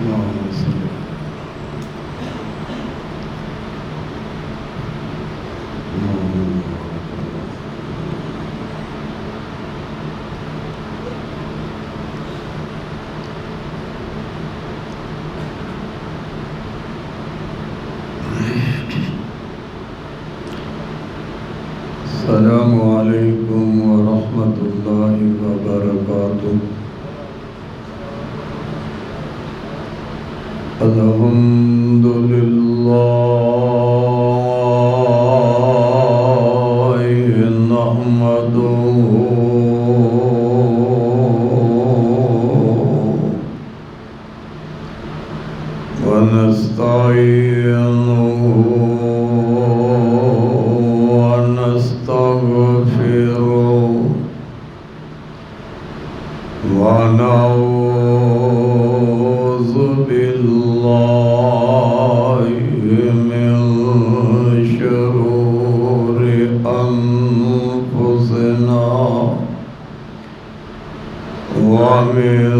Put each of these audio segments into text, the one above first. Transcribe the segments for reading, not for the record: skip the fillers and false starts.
اللهم صل السلام عليكم ورحمة الله وبركاته. الحمد لله نحمده ونستعينه ونستغفره ونعوذ بالله من شرور أنفسنا ومن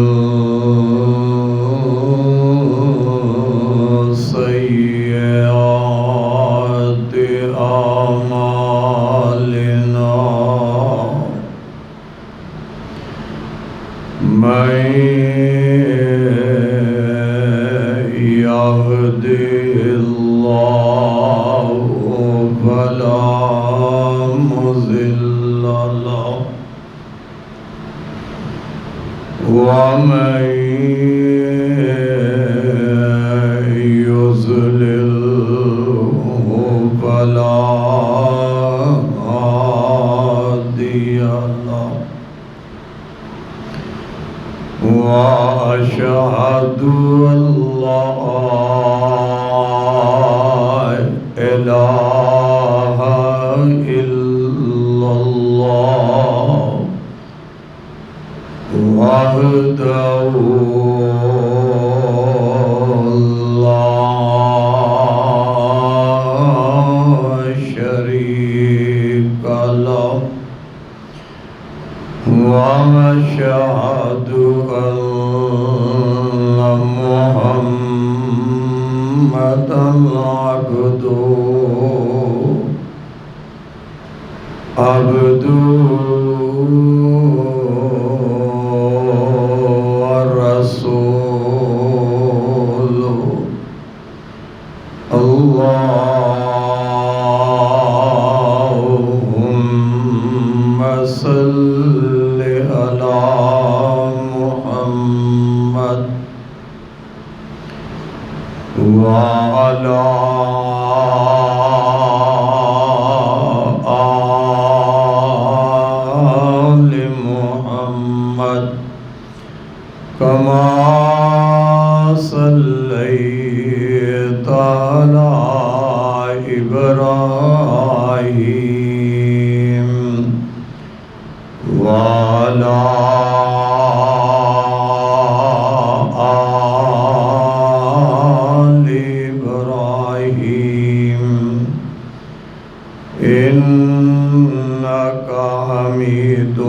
سيئات أعمالنا من يهده الله فلا مضل له ومن يضلله فلا هادي له وأشهد أن لا إله إلا الله وحده لا شريك له وأشهد أن محمدًا عبده ورسوله. اللهم صل على محمد وعلى آل محمد كما صليت على إبراهيم وعلى آل إبراهيم إنك حميد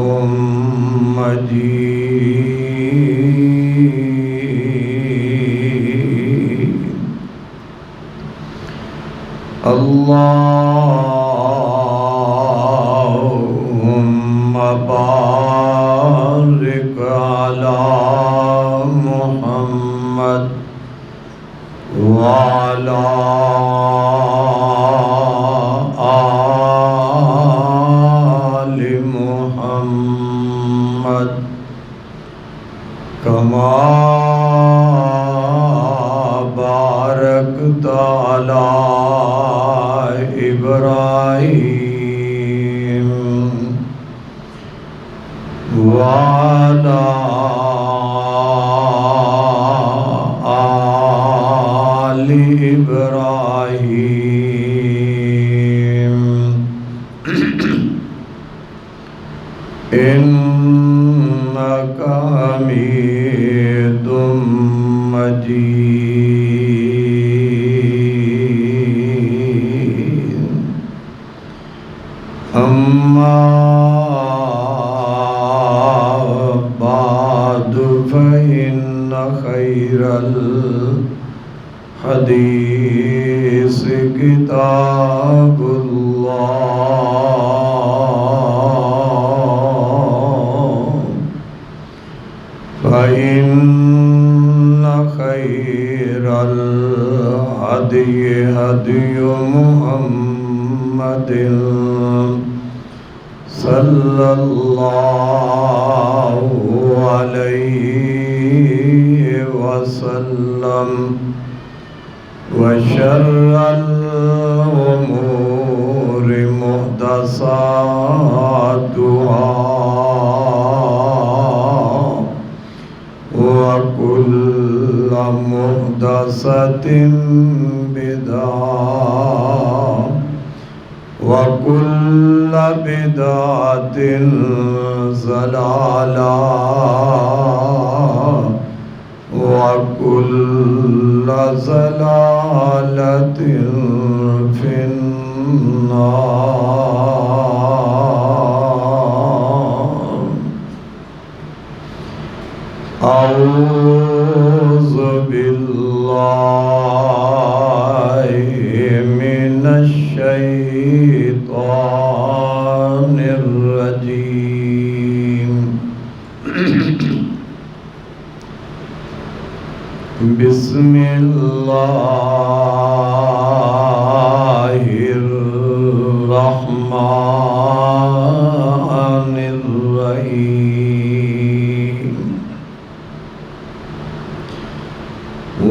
مجيد. اللهم بارك على محمد وعلى آل محمد كما باركت على إبراهيم وعلى آل إبراهيم إنك حميد مجيد. أما بعد فإن خير الحديث كتاب الله فإن خير الهدي هدي محمد صلى الله عليه وسلم وشر الأمور محدثاتها وكل محدثة بدعة وكل بدعة ضلالة وكل ضلالة في النار. أعوذ بالله من الشيطان الرجيم. بسم الله الرحمن الرحيم.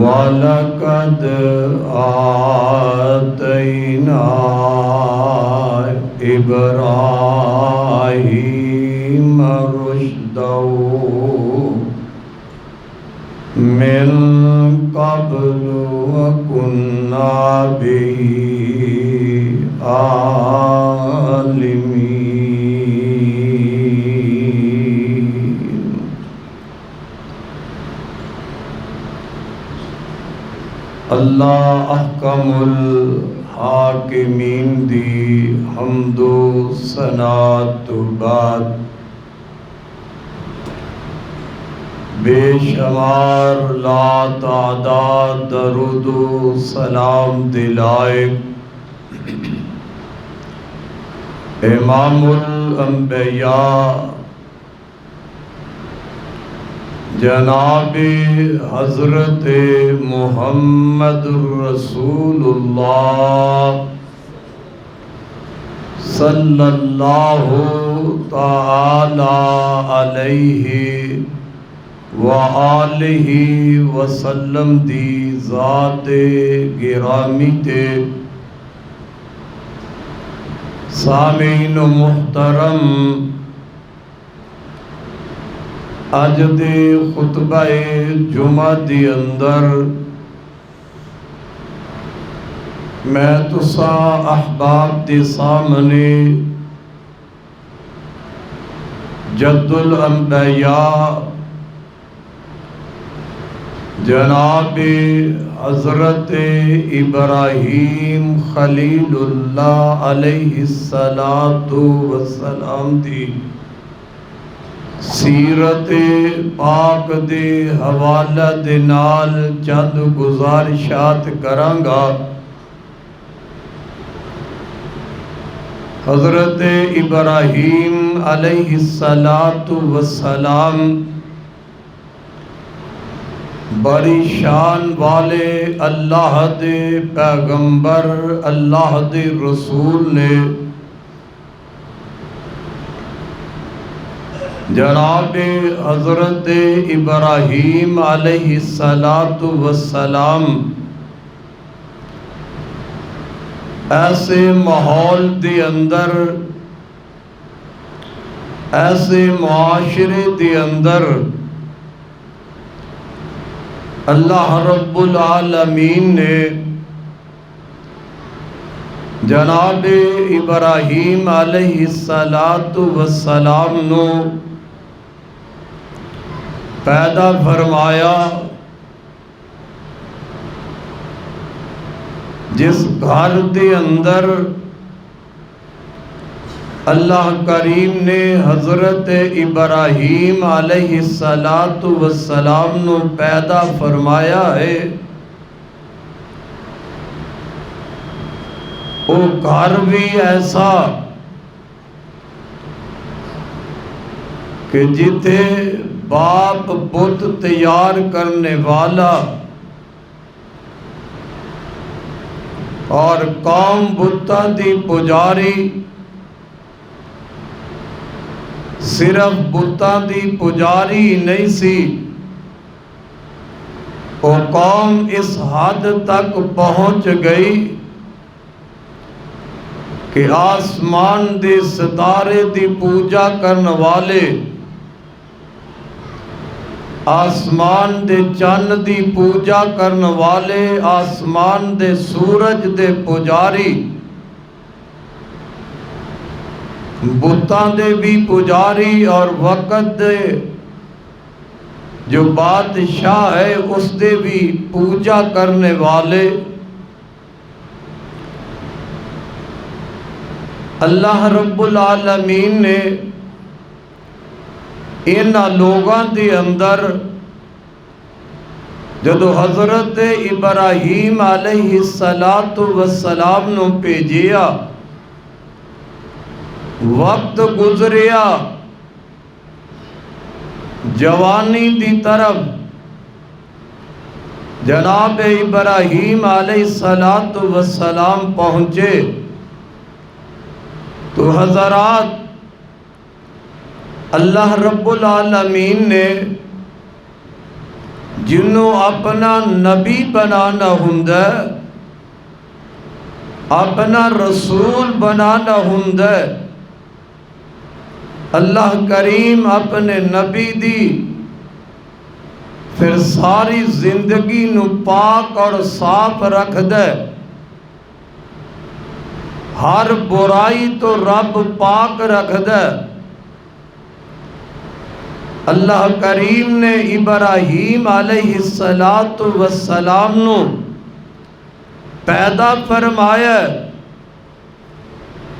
وَلَقَدْ آتَيْنَا إِبْرَاهِيمَ رُشْدَهُ مِنْ قَبْلُ وَكُنَّا بِهِ عَالِمِينَ. اللہ احکم الحاکمین دی حمد و ثنا تو بعد بے شمار لا تعداد درود و سلام دلائے امام الانبیاء جناب حضرت محمد رسول اللہ صلی اللہ تعالی علیہ وآلہ وسلم دی ذات گرامی تے سامعین محترم اج دے خطبہ جمعہ دی اندر میں تسا احباب دے سامنے جد الانبیاء جناب حضرت ابراہیم خلیل اللہ علیہ السلام دی سیرت پاک دے حوالہ دے نال چند گزارشات کرانگا. حضرت ابراہیم علیہ السلام بڑی شان والے اللہ دے پیغمبر اللہ دے رسول نے جناب حضرت ابراہیم علیہ السلام ایسے ماحول دے اندر ایسے معاشرے دے اندر اللہ رب العالمین نے جناب ابراہیم علیہ السلام نو پیدا فرمایا جس گھر دے اندر اللہ کریم نے حضرت ابراہیم علیہ السلام نو پیدا فرمایا ہے۔ وہ گھر بھی ایسا کہ جتے باپ بت تیار کرنے والا اور قوم بتاں دی پجاری، صرف بتاں دی پجاری نہیں سی، وہ قوم اس حد تک پہنچ گئی کہ آسمان دے ستارے دی پوجا کرن والے، آسمان دے چند دی پوجا کرن والے، آسمان دے سورج دے پجاری، بتاں دے بھی پجاری، اور وقت دے جو بادشاہ ہے اس دے بھی پوجا کرنے والے، اللہ رب العالمین نے انہاں لوگاں دے اندر جدو حضرت ابراہیم علیہ السلام نو بھیجیا، وقت گزریا جوانی دی طرف، جناب ابراہیم علیہ السلام پہنچے تو حضرات اللہ رب العالمین نے جنہوں اپنا نبی بنانا ہوندا، اپنا رسول بنانا ہوندا، اللہ کریم اپنے نبی دی پھر ساری زندگی نو پاک اور صاف رکھ دے، ہر برائی تو رب پاک رکھ دے۔ اللہ کریم نے ابراہیم علیہ السلام نو پیدا فرمایا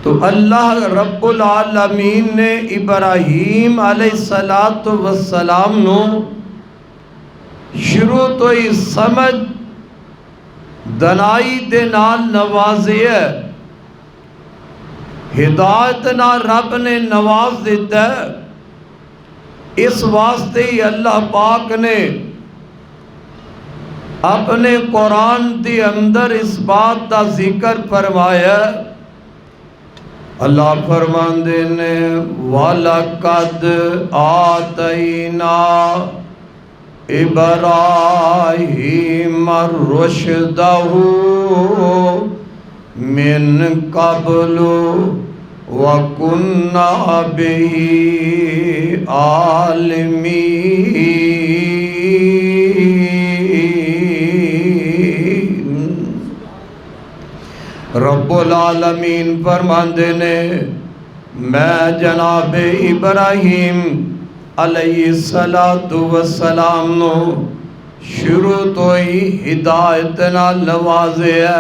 تو اللہ رب العالمین نے ابراہیم علیہ السلام نو شروع تو ہی سمجھ دنائی دے نال نوازیا، ہدایت نال رب نے نواز دیتا ہے۔ اس واسطے ہی اللہ پاک نے اپنے قرآن دی اندر اس بات دا ذکر فرمایا، اللہ فرماندے نے وَلَقَدْ آتَيْنَا إِبْرَاهِيمَ رُشْدَهُ مِنْ قَبْلُ وَكُنَّا بِهِ عَالِمِينَ۔ رب العالمین فرماندے نے میں جناب ابراہیم علیہ السلام نو شروع تو ہی ہدایت نال نوازیا،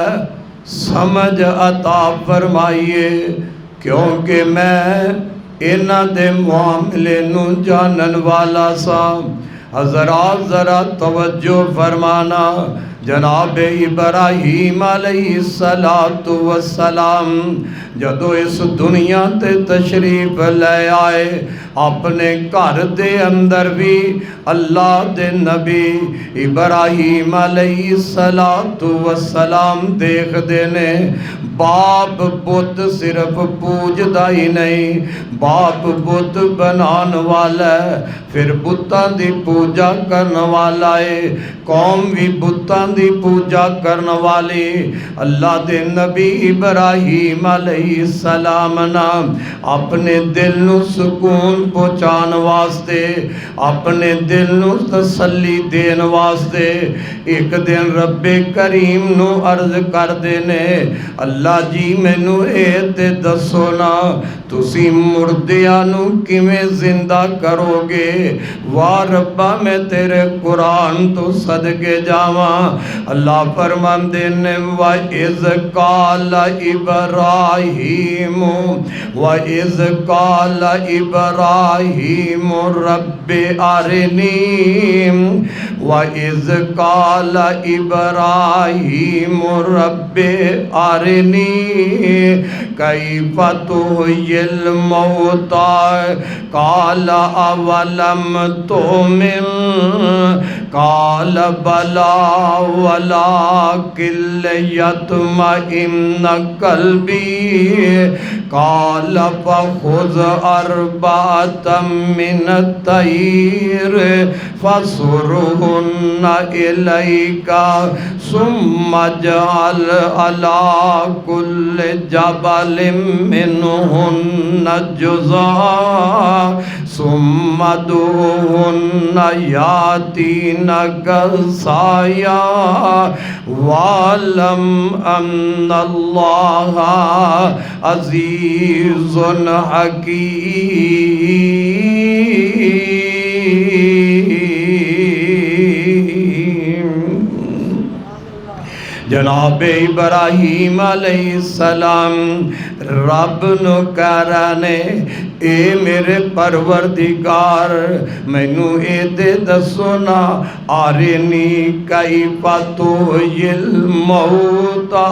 سمجھ عطا فرمائیے، کیونکہ میں انہاں دے معاملے نو جانن والا سا۔ حضرات ذرا توجہ فرمانا، جناب ابراہیم علیہ السلام جدو اس دنیا تے تشریف لے آئے، اپنے گھر دے اندر بھی اللہ دے نبی ابراہیم علیہ السلام دیکھ دینے، باپ بت صرف پوجدا ہی نہیں، باپ بت بنان والا ہے، پھر بتاں دی پوجا کرن والا ہے، قوم بھی بتاں دی پوجا کرن والی۔ اللہ دے نبی ابراہیم علیہ السلام نام اپنے دل نو سکون پہنچان واسطے، اپنے دل نو تسلی دین واسطے ایک دن رب کریم نو عرض کر دینے، اللہ جی میں نو اے تے دسو نا تسی مردیاں نو کیویں زندہ کرو گے؟ واہ ربا میں تیرے قرآن تو صدقے جاواں۔ اللہ فرماندے نے وَإِذْ قَالَ إِبْرَاهِيمُ وَإِذْ قَالَ إِبْرَاهِيمُ رَبِّ أَرِنِي وَإِذْ قَالَ إِبْرَاهِيمُ رَبِّ أَرِنِي كَيْفَ تُحْيِي الْمَوْتَى قَالَ أَوَلَمْ تُؤْمِنْ قَالَ بَلَى وَلَكِنْ لِيَطْمَئِنَّ قَلْبِي قَالَ فَخُذْ أَرْبَعَةً مِّنَ الطَّيْرِ فَصُرْهُنَّ إِلَيْكَ ثُمَّ اجْعَلْ عَلَى كُلِّ جَبَلٍ مِّنْهُنَّ جُزْءًا ثُمَّ ادْعُهُنَّ يَأْتِينَكَ سَعْيًا وَاعْلَمْ أَنَّ اللَّهَ عَزِيزٌ حَكِيمٌ۔ جناب ابراہیم علیہ السلام رب نو کہہ رہے نے اے میرے پروردگار مینو اے دے دسو نا آرینی کیف تحیی الموتى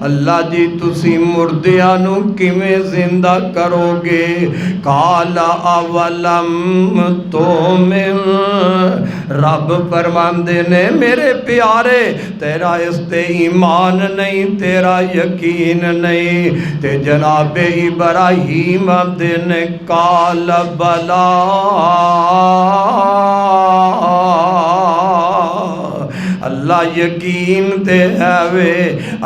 اللہ جی تسی مردیاں نو کیویں زندہ کرو گے؟ قال اولم تؤمن رب فرماندے نے میرے پیارے تیرا اس تے ایمان نہیں تیرا یقین نہیں تے جناب ابراہیم دن قال بلا اللہ یقین تے ہے وے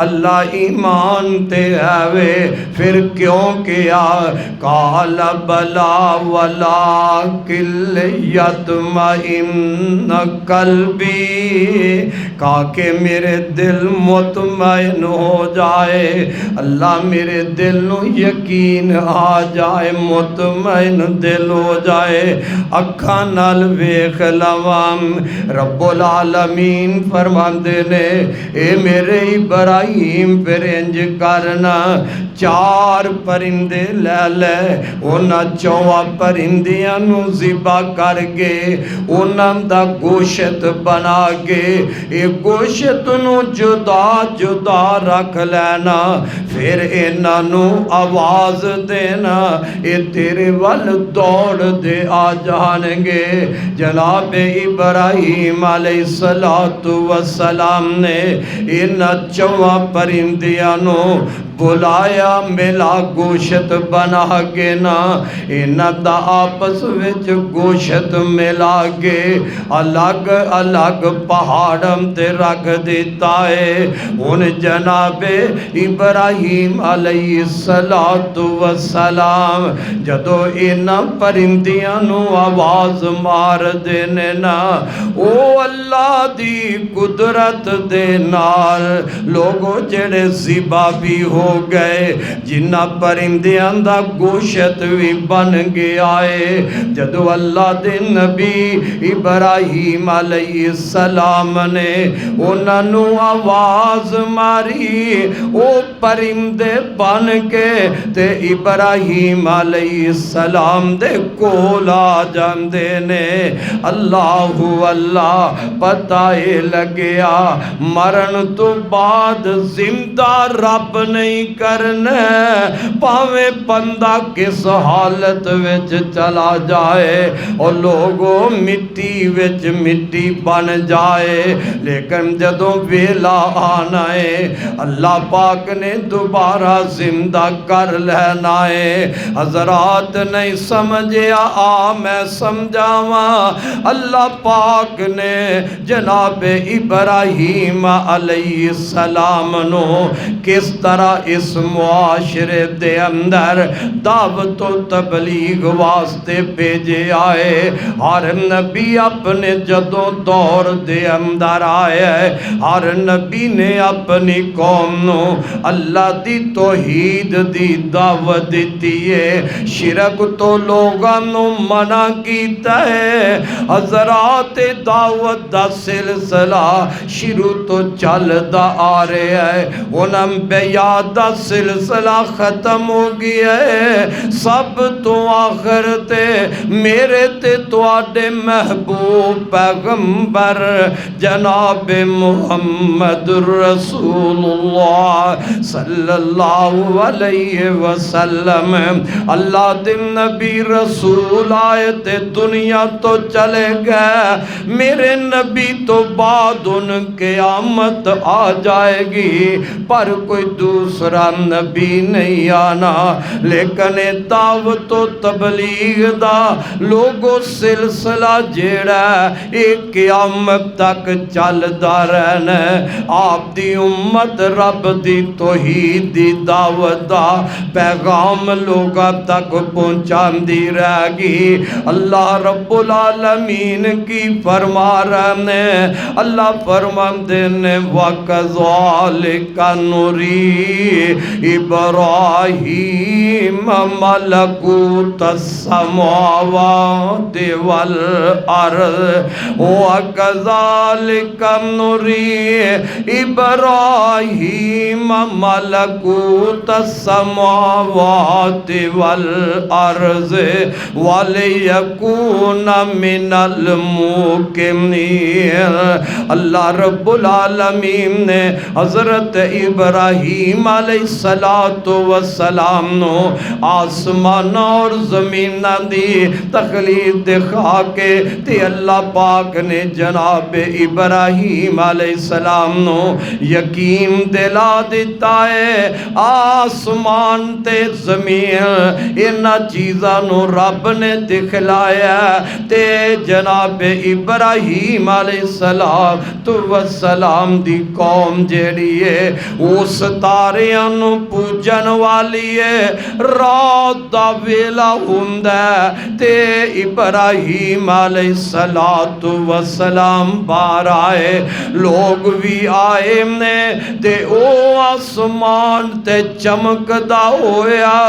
اللہ ایمان تے ہے وے پھر کیوں کیا؟ قال بلا ولکن لیطمئن قلبی کہا کہ میرے دل مطمئن ہو جائے اللہ میرے دل نو یقین آ جائے مطمئن دل ہو جائے اکھاں نال ویکھ لواں رب العالمین فرماندے نے اے میرے ابراہیم پھر انج کرنا چار پرندے لے لے اونا چواں پرندیاں نو ذبح کر گے اونا دا گوشت بنا گے اے گوشت نو جدا جدا رکھ لینا پھر انہاں نو آواز دینا اے تیرے ول دوڑ دے آ جانگے جناب ابراہیم علیہ السلام نے انہاں چواں پرندیاں نو بلایا ملا گوشت بنا کے نا انہاں دا آپس وچ گوشت ملا کے الگ الگ پہاڑم تے رکھ دیتا ہے ان جناب ابراہیم علیہ السلام جدو انہاں پرندیاں نو آواز مار دینے نا او اللہ دی قدرت دے نال لوگوں جڑے ذبح بھی ہو گئے جنہ پرندیاں دا گوشت بھی بن گیا ہے جدو اللہ دے نبی ابراہیم علیہ السلام نے انہاں نو آواز ماری او پرندے بن کے تے ابراہیم علیہ السلام دے کولا جاندے نے اللہ پتہ لگیا مرن تو بعد زندہ رب نہیں کرنا پاویں بندہ کس حالت وچ چلا جائے اور لوگوں مٹی وچ مٹی بن جائے لیکن جدوں ویلا آنا ہے اللہ پاک نے دوبارہ زندہ کر لینا ہے حضرات نہیں سمجھیا آ میں سمجھاواں اللہ پاک نے جناب ابراہیم علیہ السلام نو کس طرح اس معاشرے دے اندر دعوت و تبلیغ واسطے بھیجے آئے. ہر نبی اپنے جدوں دور دے اندر آیا ہے، ہر نبی نے اپنی قوم نو اللہ دی توحید دی دعوت دیتی ہے. شرک تو لوگاں نو منع کیتا ہے. حضرات دعوت دا سلسلہ شروع تو چلدا آ رہا ہے، ان انبیاء دا سلسلہ ختم ہو گیا ہے. سب تو آخر تے میرے تے تواڈے محبوب پیغمبر جناب محمد رسول اللہ صلی اللہ علیہ وسلم. اللہ دے نبی رسول آئے تے دنیا تو چلے گئے. میرے نبی تو بعد ان کے آمد آ جائے گی، پر کوئی دوسرا نبی نہیں آنا. لیکن دعوت و تبلیغ دا لوگو سلسلہ جیڑا ایک قیامت تک چلدا رہنا. آپ دی امت رب دی توحید دی دعوت دا پیغام لوگاں تک پہنچاندی رہ گی. اللہ رب العالمین کی فرما رہے ہیں، اللہ فرماندے نے وَكَذَلِكَ نُرِي إِبْرَاهِيمَ مَلَكُوتَ السَّمَاوَاتِ وَالْأَرْضِ وَكَذَلِكَ نُرِي إِبْرَاهِيمَ مَلَكُوتَ السَّمَاوَاتِ وَالْأَرْضِ وَلِيَكُونَ مِنَ الْمُوقِنِينَ. اللہ رب العالمین نے حضرت ابراہیم علیہ السلام نو آسمان اور زمین دی تخلیق دکھا کے تے اللہ پاک نے جناب ابراہیم علیہ السلام نو یقین دلا دیتا ہے. آسمان تے زمین انہاں چیزاں نو رب نے دکھلایا تے جناب ابراہیم علیہ السلام دی قوم جیڑی ہے اس تاریاں نو پوجن والی ہے. رات دا ویلا ہوندا تے ابراہیم علیہ السلام باہر آئے. لوگ بھی آئے نے تے او آسمان تے چمکدا ہویا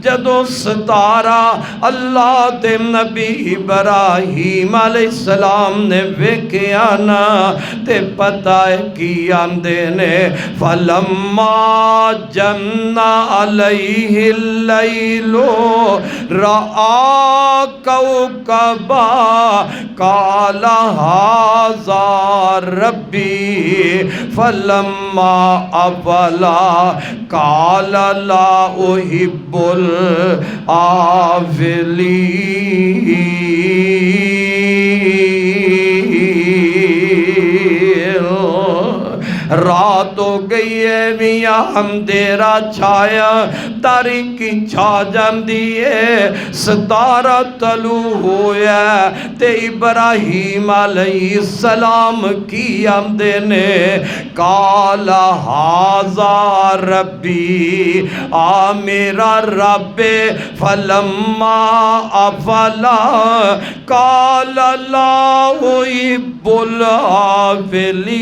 جدوں ستارہ اللہ دے نبی ابراہیم علیہ السلام نے ویکھیا نا تے پتہ ہے کی آندے نے فَلَمَّا جَنَّ عَلَيْهِ اللَّيْلُ رَآ كَوْكَبًا قَالَ هَذَا رَبِّي فَلَمَّا أَفَلَ قَالَ لَا أُحِبُّ الْآفِلِينَ. رات ہو گئی ہے میاں اندھیرا چھایا، تاریکی چھا جاندی ہے. ستارہ طلوع ہویا تے ابراہیم علیہ السلام کی آمدے نے قال ھذا ربی، آ میرا رب. فلما افلا قال لا احب الآفلین.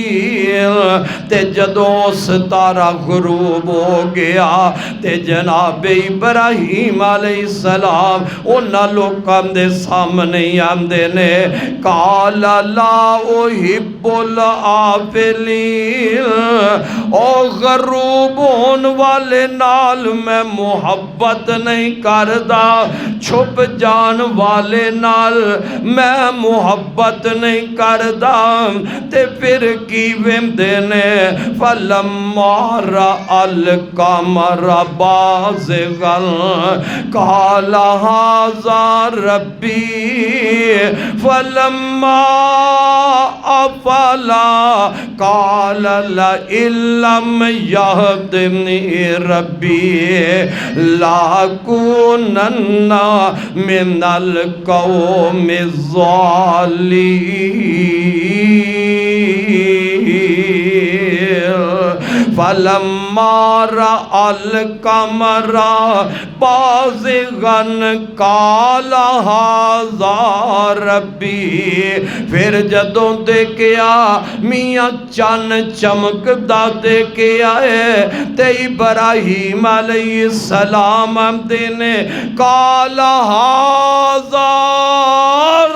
تے جدوں ستارہ غروب ہو گیا تے جناب ابراہیم علیہ السلام انہاں لوکاں دے سامنے آندے نے قال لا احب الآفلین. او غروب ہون والے نال میں محبت نہیں کردا، چھپ جان والے نال میں محبت نہیں کردا. تے پھر کی ویندے نے فَلَمَّا رَأَى الْقَمَرَ بَازِغًا قَالَ هَذَا رَبِّي فَلَمَّا أَفَلَ قَالَ لَئِن لَّمْ يَهْدِنِي رَبِّي لَأَكُونَنَّ مِنَ الْقَوْمِ الضَّالِّينَ. فلما رأى القمر بازغا قال هذا ربی، پھر جدوں دیکھیا میاں چن چمکدا دیکھیا ہے تے ابراہیم علیہ السلام نے قال هذا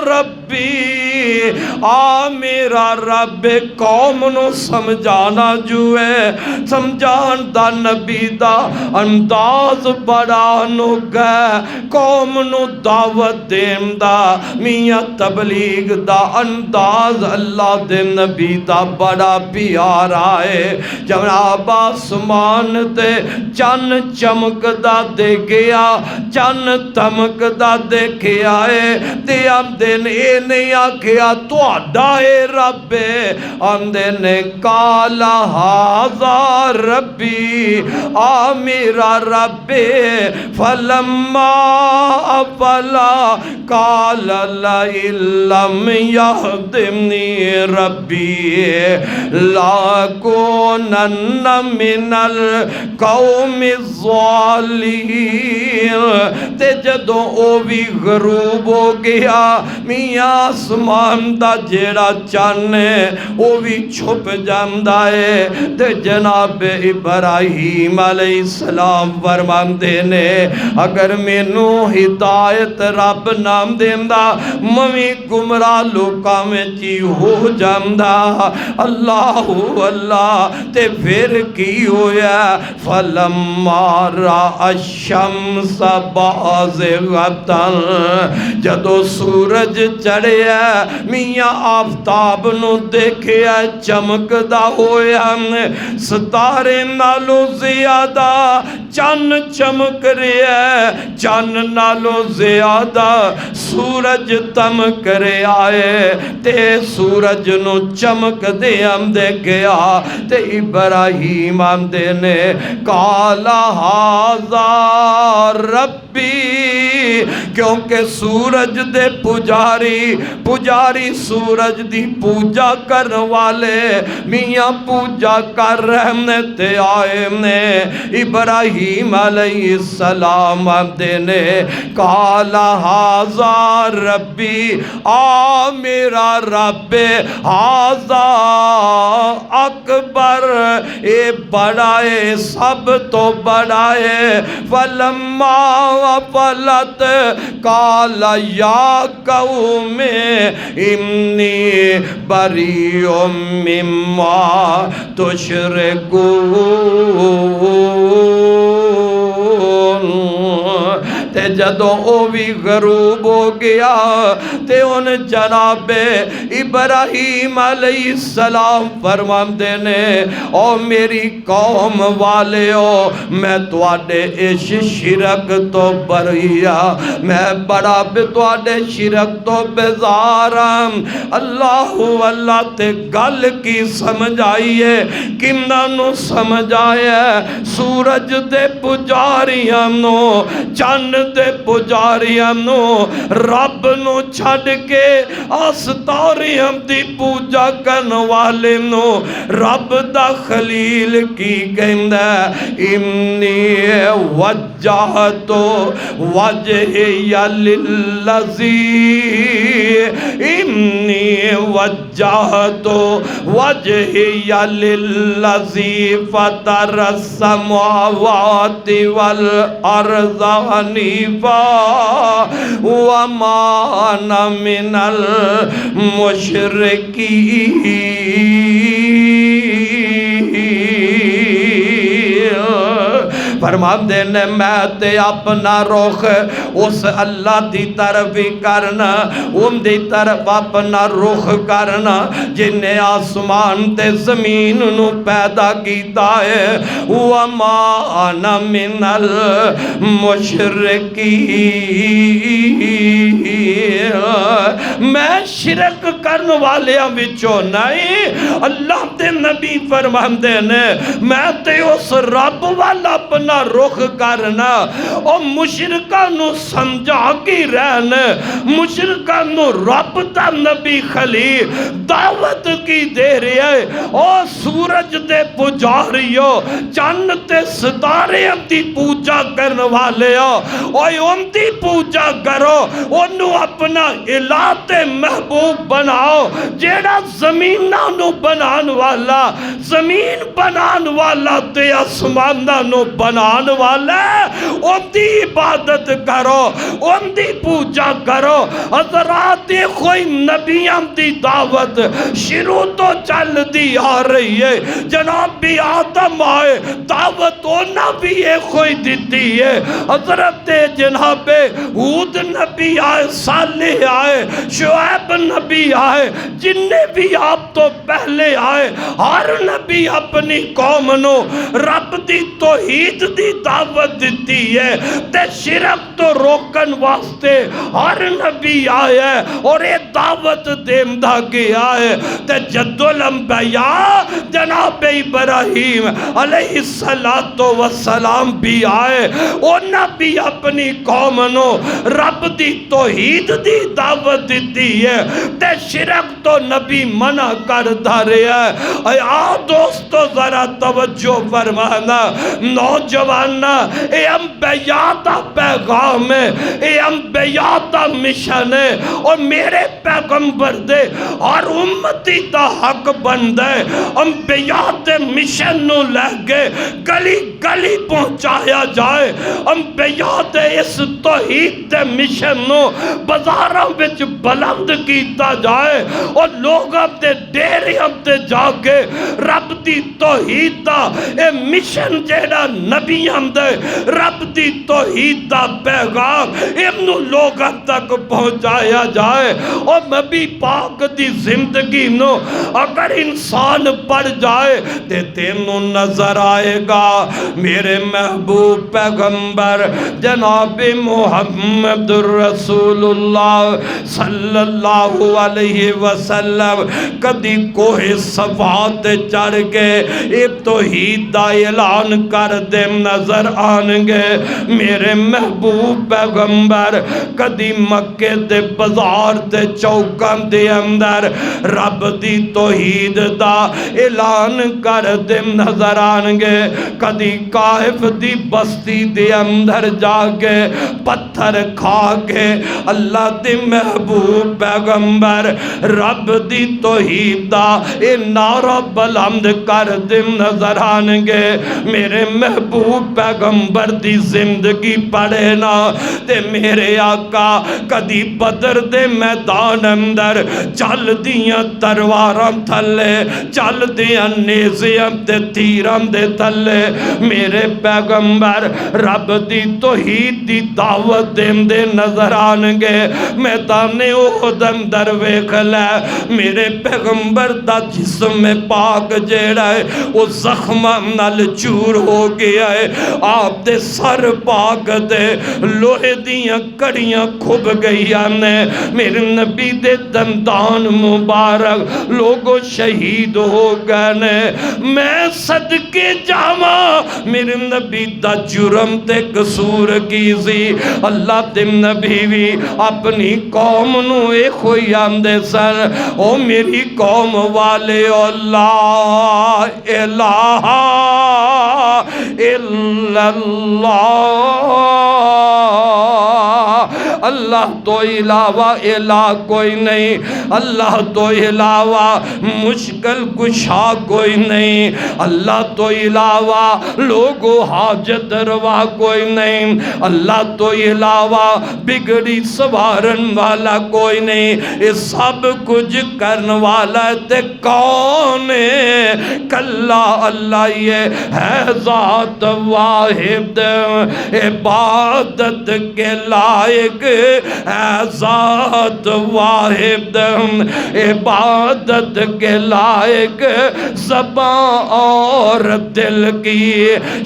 ربی، آ میرا رب قوم نو سمجھانا جو ہے، سمجھان دا نبی دا انداز بڑا نوگا، قوم نو دعوت دین دا میاں تبلیغ دا انداز اللہ دے نبی دا بڑا پیارا ہے۔ جناب آسمان تے چن چمک دا دے گیا، چن تمک دا دیکھیا ہے تے آمدے نے نہیں آکھیا تو آڈا اے رب، آمدے نے کالا ہاذا ربی، آ میرا رب، فلما افلا قال لئن لم يهدني ربي لأكونن من القوم الضالين، تے جدوں او بھی غروب ہو گیا میاں آسمان دا جیڑا چن ہے او بھی چھپ جاندا ہے، تے جناب ابراہیم علیہ السلام فرماندے نے اگر مینوں ہدایت رب نام دیندا میں گمراہ لوکاں وچ ہی ہو جاندا۔ اللہ اللہ، تے پھر کی ہویا؟ فلما رأى الشمس بازغة، جدو سورج چڑھیا میاں آفتاب نو دیکھیا چمکدا ہویا، ستارے نالو زیادہ چن چمک رہا ہے، چن نالو زیادہ سورج تمک رہا ہے، تے سورج نو چمک دے ہم دے گیا تے ابراہیم ہم دے نے کالا ہاذا ربی، کیونکہ سورج دے پجاری سورج دی پوجا کرن والے میاں پوجا کر رہنے تے آئے نے ابراہیم علیہ السلام دے نے کالا ہاذا ربی، آ میرا رب، ہاذا اکبر، اے بڑا ہے سب تو بڑا ہے۔ فلما وفلت قال یا قوم انی بریء مما تشرکون، تے جدوں او بھی غروب ہو گیا تے ان جناب ابراہیم علیہ السلام فرماندے نے او میری قوم والے ہو، میں تواڈے اس شرک تو بریا، میں بڑا تواڈے شرک تو بیزاراں۔ اللہ اللہ تے گل کی سمجھ آئی ہے، کمنا نو سمجھ آیا؟ سورج دے پجاریاں نو، چند دے پجاریاں نو، رب نو چھڑ کے آستاریاں دی پوجا کرن والے نو رب دا خلیل کی کہندا انی وجہت وجہی للذی، انی وجہت وجہی للذی فطر السماوات والارض حنیفا وما انا من المشرکین۔ فرماندے نے میں تے اپنا رخ اس اللہ دی طرف ہی کرنا، ان دی طرف اپنا رخ کرنا جن نے آسمان تے زمین نو پیدا کیتا ہے۔ وما انا من المشرکین، میں شرک کرن والیاں وچوں نہیں۔ اللہ دے نبی فرماندے نے میں تے اس رب والا اپنا رخ کرنا، او مشرکاں نو سمجھا کی رہن مشرکاں نو رب دا نبی خلیل دعوت کی دے رہے ہیں او سورج دے پجاریو چند تے ستارے ہم دی پوجا کرنے والے ہو اوہ ان دی پوجا کرو انہوں اپنا الہ تے محبوب بناؤ جیڑا زمینہ نو بنان والا زمین بنان والا تے اسمانہ نو بنان والا ان دی عبادت کرو ان دی پوجا کرو حضرات کوئی نبیاں دی دعوت شروع تو چل دی آ رہی ہے جناب بھی آدم آئے دعوت ہونا بھی ایک کوئی دیتی ہے حضرت جناب ہود نبی آئے صالح آئے شعیب نبی آئے جننے بھی آپ تو پہلے آئے ہر نبی اپنی قوم نو رب دی توحید دی دعوت دیتی ہے تے شرک تو روکن واسطے ہر نبی آئے اور یہ دعوت دیمدہ گیا ہے تے جد الانبیاء جناب ابراہیم علیہ السلام بھی آئے انہاں بھی اپنی قوم نو رب دی توحید دی دعوت دیتی ہے تے شرک تو نبی منع کر دھارے ہے اے آ دوستو ذرا توجہ فرمانا نوجوانہ اے انبیاء دا پیغام ہے اے انبیاء دا مشن ہے اور میرے پیغمبر دے اور امتی دا حق بندے انبیاء دے مشن نو لے گے گلی گلی پہنچایا جائے انبیاء دے اس توحید دے مشن نو بازاراں وچ بلند کیتا جائے اور لوگاں تے ڈیریاں تے جا کے رب دی توحید دا اے مشن جیڑا نبیاں دے رب دی توحید دا پیغام انہوں لوگاں تک پہنچایا جائے اور نبی پاک دی زندگی نو اگر انسان پڑھ جائے تے تینوں نظر آئے گا میرے محبوب پیغمبر جناب محمد رسول اللہ صلی اللہ علیہ وسلم کدی کوہ صفات چڑھ کے ایک توحید دا اعلان کر دے نظر آنگے میرے محبوب پیغمبر کدی مکے دے بازار دے چوکان دے اندر رب دی توحید دا اعلان کر دے نظر آنگے کدی کائف دی بستی دے اندر جا کے پتھر کھا کے اللہ دے محبوب پیغمبر رب دی توحید دا اے نعرہ بلند کر دے نظر آنگے میرے محبوب پیغمبر دی زندگی پڑھے نا تے میرے آقا کدی بدر دے میدان اندر چل دیاں ترواراں تھلے چل دیاں نیزیاں تے تیراں دے تھلے میرے پیغمبر رب دی توحید دی دعوت دین دے نظر آنگے میدان احد اندر ویکھ لے میرے پیغمبر دا جسم پاک جیڑا ہے وہ زخم نال چور ہو گیا ہے آپ دے سر پاک دے لوہے دیاں کڑیاں کھب گئیاں نے میرے نبی دے دندان مبارک لوگوں شہید ہو گئے نے میں صدقے جاما میرے نبی دا جرم تے قصور کی زی اللہ تے نبی بھی اپنی قوم نو ایک ہوئی آندے سن او میری قوم والے اللہ الہ الا اللہ اللہ تو علاوہ الہ کوئی نہیں اللہ تو علاوہ مشکل کشا کوئی نہیں اللہ تو علاوہ لوگوں حاجت روا کوئی نہیں اللہ تو علاوہ بگڑی سوارن والا کوئی نہیں یہ سب کچھ کرن والا تے کون ہے کلا اللہ یہ ہے ذات واحد عبادت کے لائق اے ذات واحد عبادت کے لائق، زبان اور دل کی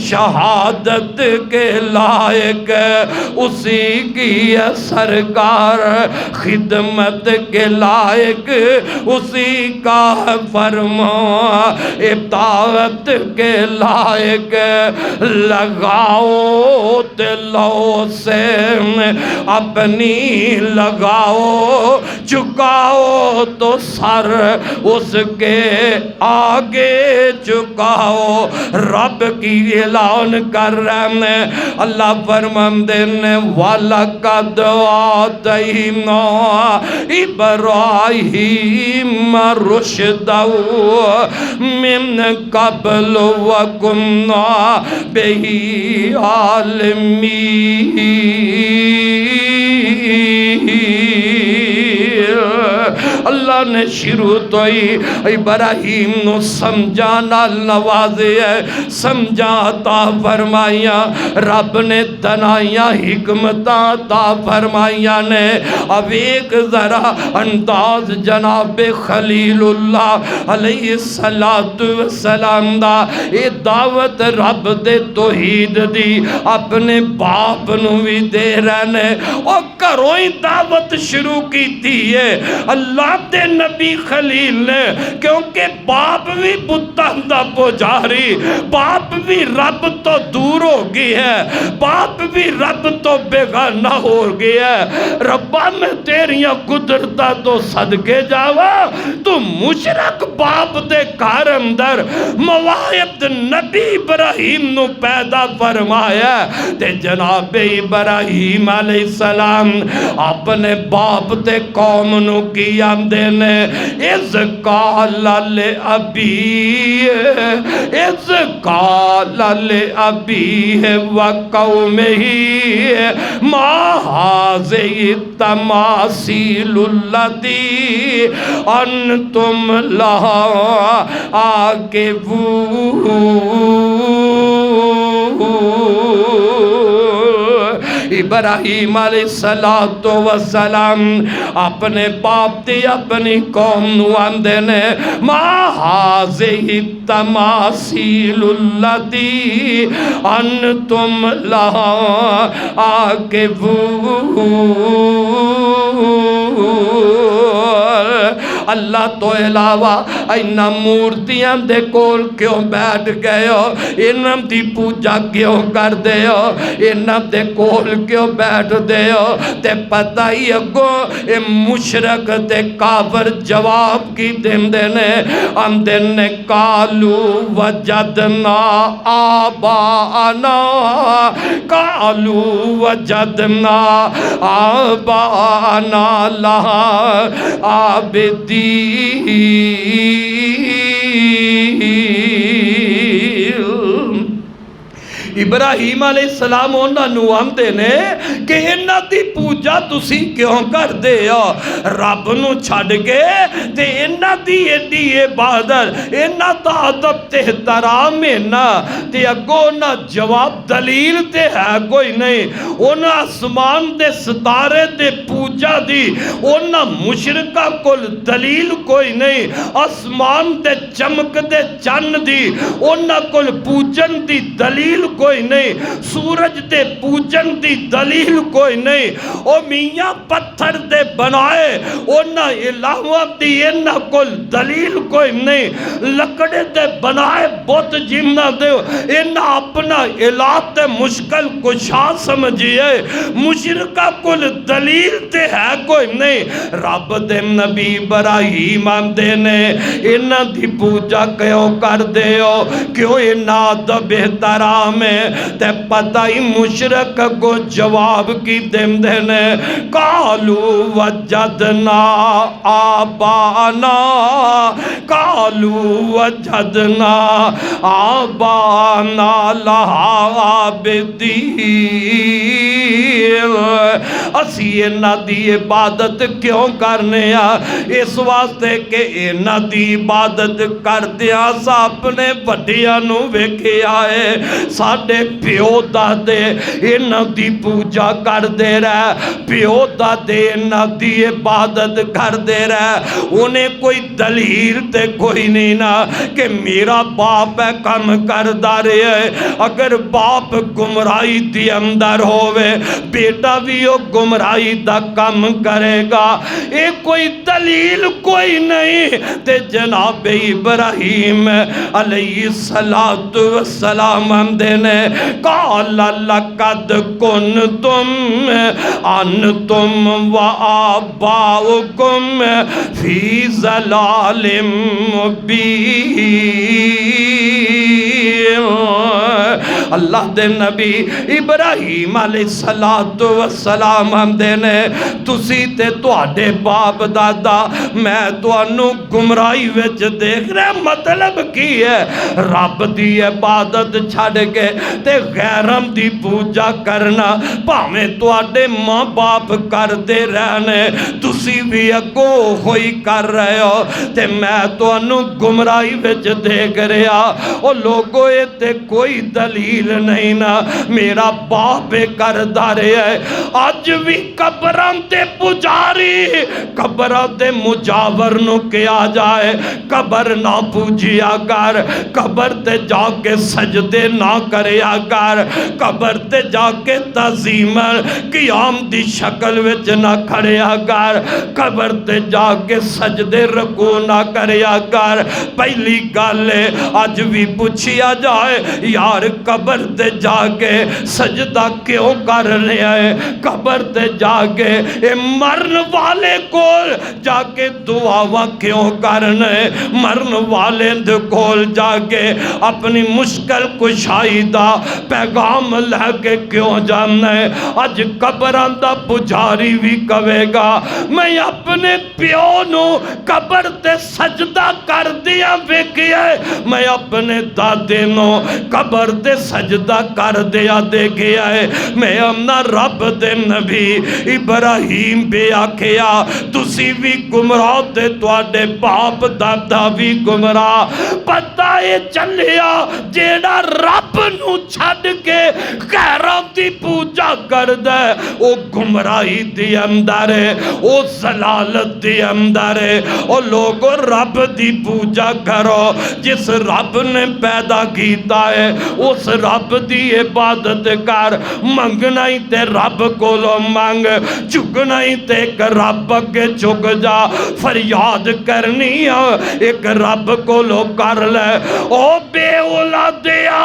شہادت کے لائق اسی کی ہے سرکار، خدمت کے لائق اسی کا فرما، اطاعت کے لائق لگاؤ دلوں سے اپنی لگاؤ، جھکاؤ تو سر اس کے آگے جھکاؤ، رب کی اعلان کر رہے ہیں۔ اللہ فرماندے نے وَلَقَدْ آتَيْنَا إِبْرَاهِيمَ رُشْدَهُ مِنْ قَبْلُ وَكُنَّا بِهِ عَالِمِينَ۔ اللہ نے شروع تو ہی ابراہیم نو سمجھانا نوازے ہے، سمجھا عطا فرمائیاں، رب نے دنائیاں حکمتاں عطا فرمائیاں نے۔ اب ایک ذرا انداز جناب خلیل اللہ علیہ السلام دا، اے دعوت رب دے توحید دی اپنے باپ نو بھی دے رہنے، اور کروئی دعوت شروع کی تھی ہے اللہ دے نبی خلیل نے، کیونکہ باپ بھی بتاں دا پجاری، باپ بھی رب تو دور ہو گئی ہے، باپ بھی رب تو بیگانہ ہو گئی ہے۔ ربا میں تیریاں قدرتا تو صدقے جاوا، تو مشرک باپ دے گھر اندر مواہب نبی ابراہیم نو پیدا فرمایا، تے جناب ابراہیم علیہ السلام اپنے باپ تے قوم نو کی آمدے نے، اِذْ قَالَ لِأَبِيهِ اِذْ قَالَ لِأَبِيهِ وَقَوْمِهِ مَا هَٰذِهِ التَّمَاثِيلُ الَّتِي أَنْتُمْ لَهَا عَاكِفُونَ۔ ابراہیم علیہ السلام اپنے باپ تے اپنی قوم نو آندے نے، ما هذه التماثيل التي انتم لها عاكفون۔ اللہ تو علاوہ اینا مورتیاں دے کول کیوں بیٹھ گئے ہو، انہاں دی پوجا کیوں کر دے ہو، انہاں دے کول کیوں بیٹھ دے ہو، تے پتہ ہی اگو اے مشرک تے کافر جواب کی دن دینے، ہم دینے قالو وجدنا آباءنا، قالو وجدنا آباءنا لہا عابدین۔ ابراہیم علیہ السلام انہاں نو آندے نے کہ انہاں دی پوجا تسی کیوں کر دے ہو، رب نو چھڑ کے تے انہاں دی ایڈی عبادت، انہاں دا ادب تے احترام انہاں تے اگو نہ جواب دلیل تے ہے کوئی نہیں، انہاں آسمان دے ستارے دے پوجا دی انہاں مشرکہ کل دلیل کوئی نہیں، آسمان دے چمک دے چن دی انہاں کل پوجن دی دلیل کوئی نہیں، سورج دے پوجن دی دلیل کوئی نہیں، او میاں پتھر دے بنائے انہاں الہوں دی انہاں کل دلیل کوئی نہیں، لکڑے دے بنائے بت جنہ دے انہاں اپنا الہ تے مشکل کشا سمجھئے، مشرکہ کل دلیل تے ہے کوئی نہیں۔ رب دے نبی ابراہیم آندے نے انہاں دی پوجا کیوں کر دے ہو، کیوں انہاں ادب احترام ہے، تے پتہ ہی مشرک کو جواب کی دن دینے، قالو وجدنا آبانا، قالو وجدنا آبانا لہا عابدین۔ اسی انہاں دی عبادت کیوں کرنے آ، اس واسطے کہ انہاں دی عبادت کر دیا سا اپنے بڑیاں نو ویکھے آئے، ساڑھے پیو دادے انہاں دی پوجا کر دے رہے، پیو دا دینا دی عبادت کر دے رہے، انہیں کوئی دلیل تے کوئی نہیں نا کہ میرا باپ ہے کم کر دارے ہے۔ اگر باپ گمرائی دی اندر ہوئے بیٹا بھی وہ گمرائی دا کم کرے گا، ایک کوئی دلیل کوئی نہیں۔ تے جناب ابراہیم علیہ السلام نے قال لقد کنتم انتم و آباؤکم فی ضلال مبین۔ اللہ دے نبی ابراہیم علیہ السلام نے تسی تے تواڈے باپ دادا میں تانوں گمراہی وچ دیکھ رہا۔ مطلب کی ہے؟ رب دی عبادت چھڑ کے تے غیرم دی پوجا کرنا بھاویں تواڈے ماں باپ کر دے رہنے تسی بھی اگوں ہوئی کر رہے ہو تے میں تانوں گمراہی وچ دیکھ رہا۔ او لوگوں تے کوئی دلیل نہیں نا، میرا باپ کر دارے ہے۔ آج بھی قبران تے پجاری قبران تے مجاور نو کیا جائے، قبر نہ پوجیا کر، قبر تے جا کے سجدے نہ کریا کر، قبر تے جا کے تعظیم قیام دی شکل وچ نہ کھڑیا کر، قبر تے جا کے سجدے رکوع نہ کریا کر۔ پہلی گالے آج بھی پوچھیا جائے یار قبر تے جا کے سجدہ کیوں کر رہے ہیں؟ قبر تے جا کے مرن والے کول جا کے دعاواں کیوں کرنے؟ مرن والے دے کول جا کے اپنی مشکل کشائی دا پیغام لے کے کیوں جانے؟ آج قبران دا پجاری بھی کہے گا میں اپنے پیو نو قبر تے سجدہ کر دیا ویکھیا، میں اپنے دادے نو قبر تے سجدہ کر دیا دیکھیا ہے۔ میں امنا رب دے نبی ابراہیم بے آکھیا تسی بھی گمراہ تے تواڈے باپ دادا بھی گمراہ۔ پتہ یہ چلیا جیڑا رب نو چھڈ کے غیراں دی پوجا کر دے او گمراہی دی اندر ہے، او ضلالت دی اندر ہے۔ او لوگو رب دی پوجا کرو جس رب نے پیدا کیتا ہے، اس رب دی عبادت کر۔ منگنا ہی تے رب کو لو مانگ، چکنا ہی تے ایک رب کے چک جا، فریاد کرنی ایک رب کو لو کر لے۔ او بے اولادیا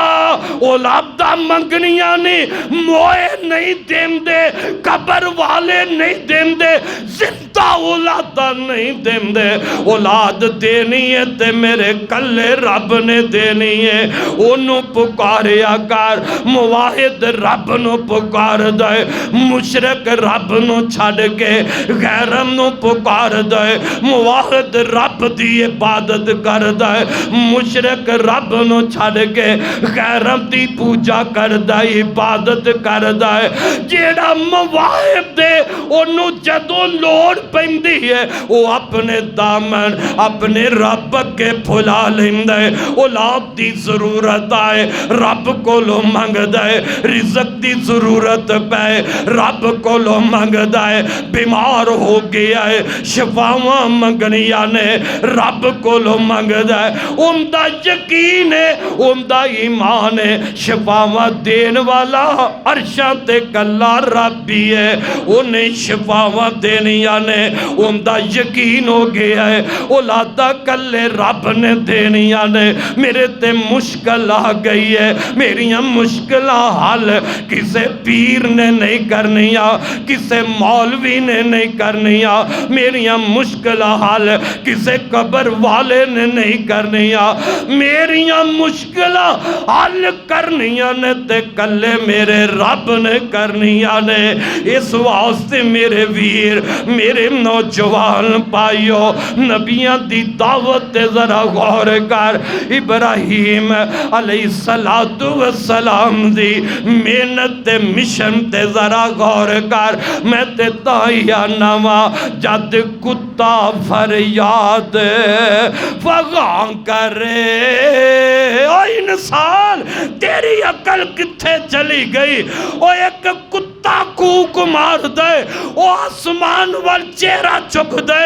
اولادہ منگنیاں نہیں موئے نہیں دین دے، قبر والے نہیں دین دے، زندہ اولادہ نہیں دین دے۔ اولاد دینی ہے تے میرے کلے رب نے دینی ہے، انہوں پکاریا کر، مواحد رب نو پکار دے، مشرک رب نو چھڑ کے غیرم نو پکار دے، مواحد رب دی عبادت کر دے، مشرک رب نو چھڑ کے غیرم دی پوجا کر دے، عبادت کر دے۔ جیڑا مواحد دے انہوں جدوں لوڑ پہندی ہے وہ اپنے دامن اپنے رب کے پھلا لیندے۔ اولاد دی ضرورت آئے رب کو لو مانگ دے، رزق دی ضرورت پہ رب کو لو مانگ دے، بیمار ہو گیا ہے شفاواں منگنیاں نے رب کو لو مانگ دے۔ اندہ یقین ہے اندہ ایمان ہے شفاواں دین والا عرشاں تے کلا رب بھی ہے، انہیں شفاواں دینیاں نے اندہ یقین ہو گیا ہے اولادہ کلے رب نے دینیاں نے۔ میرے تے مشکل آ گئی ہے، میریاں مشکلہ حل کسے پیر نے نہیں کرنیاں، کسے مولوی نے نہیں کرنیاں، میریاں مشکلہ حل کسے قبر والے نے نہیں کرنیاں، میریاں مشکلہ حل کرنیاں نے تے کلے میرے رب نے کرنیاں نے۔ اس واسطے میرے ویر میرے نوجوان پائیو نبیاں دی دعوت ذرا غور کر۔ ابراہیم علیہ السلام دی محنت تے مشن تے ذرا غور کر۔ میں تے تائیا نوا جد کتا فریاد فغاں کرے، او انسان تیری عقل کتھے چلی گئی؟ او ایک کتا کھوک مار دے وہ آسمان وال چہرہ چک دے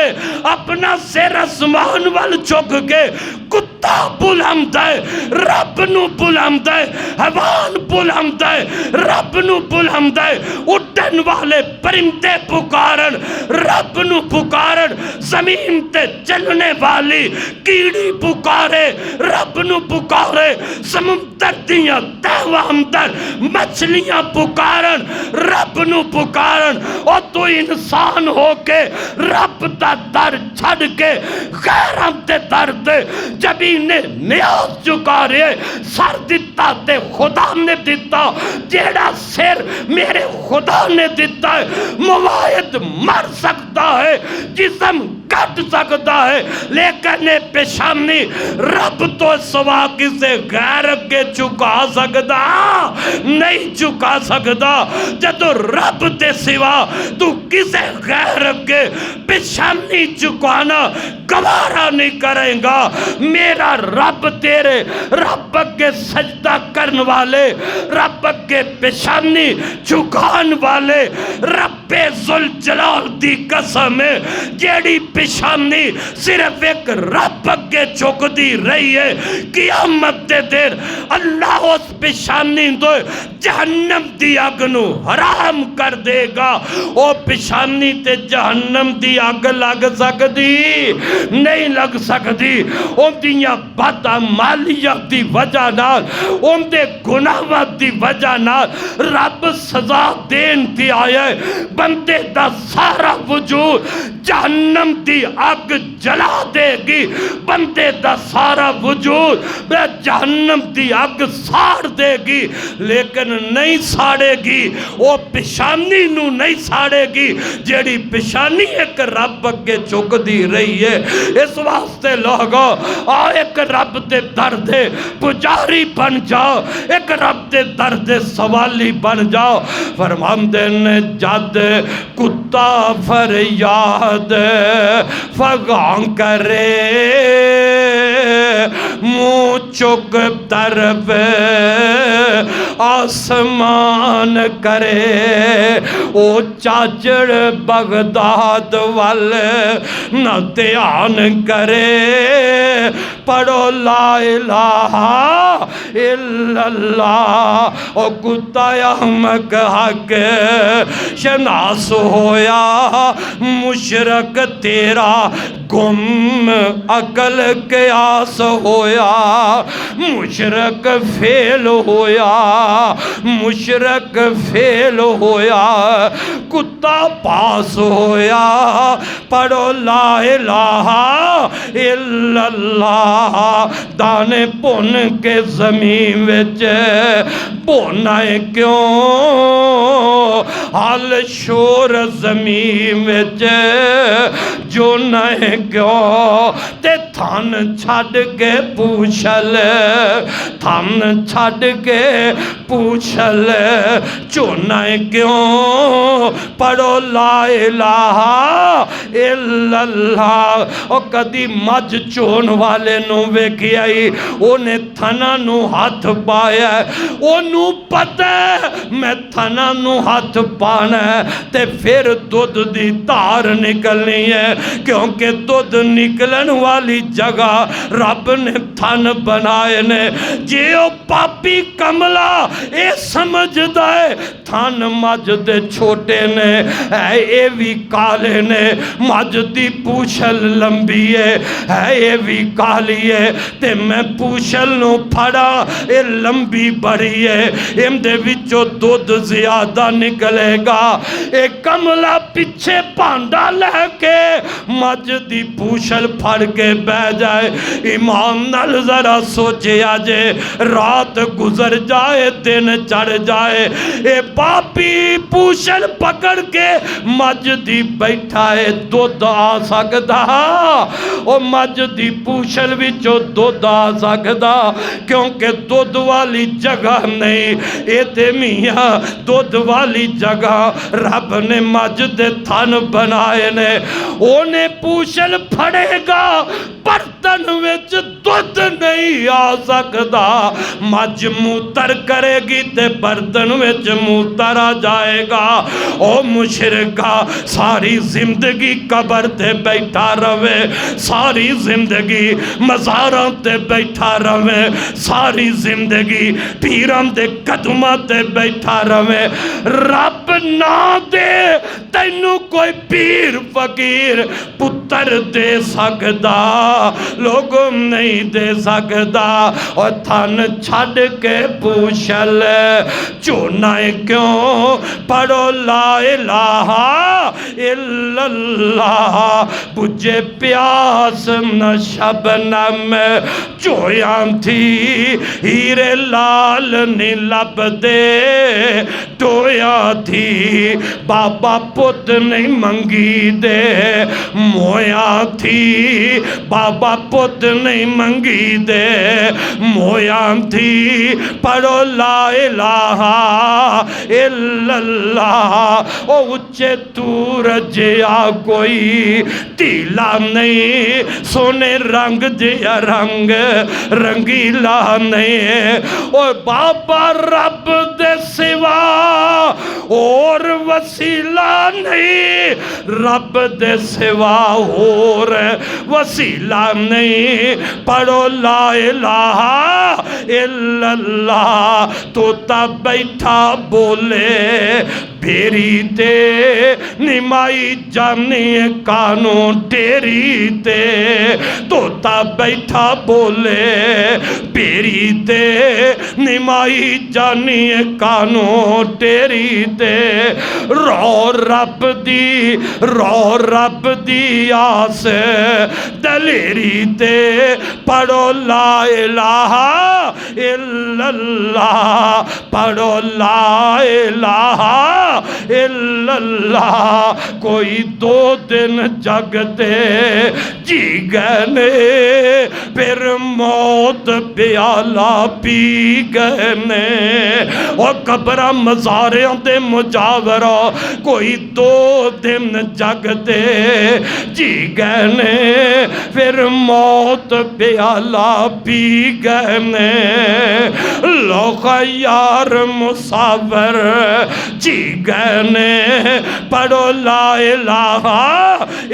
اپنا سر آسمان وال چک کے کتا بلند ہے رب نو بلند ہے حیوان بلند ہے رب نو بلند ہے اڑن والے پرندے پکارن رب نو پکارن زمین تے چلنے والی کیڑی پکارے رب نو پکارے سمندر دیاں تہواں اندر مچھلیاں پکارن رب نو پکارن اور تو انسان ہو کے رب دا در چھڑ کے غیراں تے در دے جبھی نے نیاز چکا رہے سر دیتا تے خدا نے دیتا جیڑا سر میرے خدا نے دیتا ہے موائد مر سکتا ہے جسم کٹ سکتا ہے لیکن پیشانی رب تو سوا کسے غیر کے چکا سکتا نہیں چکا سکتا جدو رب تے سوا تو کسے غیر کے پیشانی چکانا گوارا نہیں کریں گا میرا رب تیرے رب کے سجدہ کرن والے رب کے پیشانی چکان والے رب ذوالجلال دی قسم ہے جیڑی پیشانی صرف ایک رب کے چک دی رہی ہے قیامت دے دیر اللہ اس پیشانی دو جہنم دی آگ نو حرام کر دے گا او پیشانی تے جہنم دی آگ لگ سکتی نہیں لگ سکتی ان دیاں بدعمالیت دی وجہ نال ان دے گناہات دی وجہ نال رب سزا دین دی آئے بندے دا سارا وجود جہنم دی آگ جلا دے گی بندے دا سارا وجود جہنم دی آگ ساڑ دے گی لیکن نہیں ساڑے گی وہ پیشانی نو نہیں ساڑے گی جیڑی پیشانی ایک رب کے چک دی رہی ہے اس واسطے لوگو آؤ ایک رب دے درد پجاری بن جاؤ ایک رب دے درد سوالی بن جاؤ فرماندے نے جد کتا فریاد فغاں کرے منہ چک طرف آسمان کرے او چاچڑ بغداد وال نہ دھیان کرے پڑھو لا الہ الا اللہ او کتا احمق حق شناس ہویا مشرک تیرا گم عقل قیاس ہویا مشرک فیل ہویا مشرک فیل ہویا کتا پاس ہویا پڑھو لا الہ الا اللہ دانے پون کے زمین وچ بونائے کیوں حال شور زمین وچ جو نئے کیوں تے تھان چھڑ کے پوچھل تھان چھڑ کے پوچھل جو نئے کیوں پڑھو لا الہ الا اللہ او کدی مجھ چون والے نو ویکھی آئی اونے تھنا نو ہاتھ پایا انہوں پتہ میں تھنا نو ہاتھ پانا ہے تے پھر دودھ دی تار نکلنی ہے کیونکہ دودھ نکلن والی جگہ رب نے تھن بنائے نے جیو پاپی کملا اے سمجھ دائے تھن مجد چھوٹے نے اے وی کالے نے مجد دی پوچھل لمبی ہے اے وی کالی ہے تے میں پوچھل نو پھڑا اے لمبی بڑی ہے ام دے وچو دودھ زیادہ نکلے گا اے کملا پچھے پانڈا لے کے مجدی پوچھل پھڑ کے بہ جائے ایمان نال ذرا سوچے آجے رات گزر جائے دن چڑھ جائے اے باپی پوچھل پکڑ کے مجدی بیٹھائے دودھ آ سکتا او مجدی پوچھل وچو دودھ آ سکتا کیونکہ دودھ والی جگہ نہیں اے تے میاں دودھ والی جگہ رب نے مجد تھن بنائے نے اونے پوچھل پھڑے گا برتن وچ دودھ نہیں آ سکدا مجھ موتر کرے گی تے برتن وچ موتر آ جائے گا او مشرکا ساری زندگی قبر تے بیٹھا روے ساری زندگی مزاراں تے بیٹھا روے ساری زندگی پیران دے قدماں تے بیٹھا روے رب نہ دے تینو کوئی پیر فقیر پتر دے سکدا لوگوں نہیں دے سکدا اور تھن چھڑ کے پوچھل چونائے کیوں پڑھو لا الہ الا اللہ بجھے پیاس نہ شبنم چویاں تھی ہیرے لال نہیں لب دے ٹویاں تھی بابا پت نہیں منگی دے مویاں تھی بابا پت نہیں منگی دے مویاں تھی پڑھو لا الہ الا اللہ او اچھے تور جیا کوئی تیلا نہیں سونے رنگ جیا رنگ رنگیلا نہیں او بابا رب دے سوا اور وسیلہ نہیں رب دے سوا اور وسیلہ نہیں پڑھو لا الہ الا اللہ تو تا بیٹھا بولے بیری تے نمائی جانی کانوں ٹیری تے توتا بیٹھا بولے بیری تے نمائی جانی کانوں ٹیری تے رو رب دی آس دلیری تے پڑھو لا الہ الا اللہ پڑھو لا الہ الا اللہ کوئی دو دن جگتے جی گنے پھر موت پیالہ پی گنے اور قبرہ مزاریاں دے مجاورہ کوئی دو دن جگتے جی گنے پھر موت پیالہ پی گنے لو خیار مسافر جی گنے پڑھو لا الہ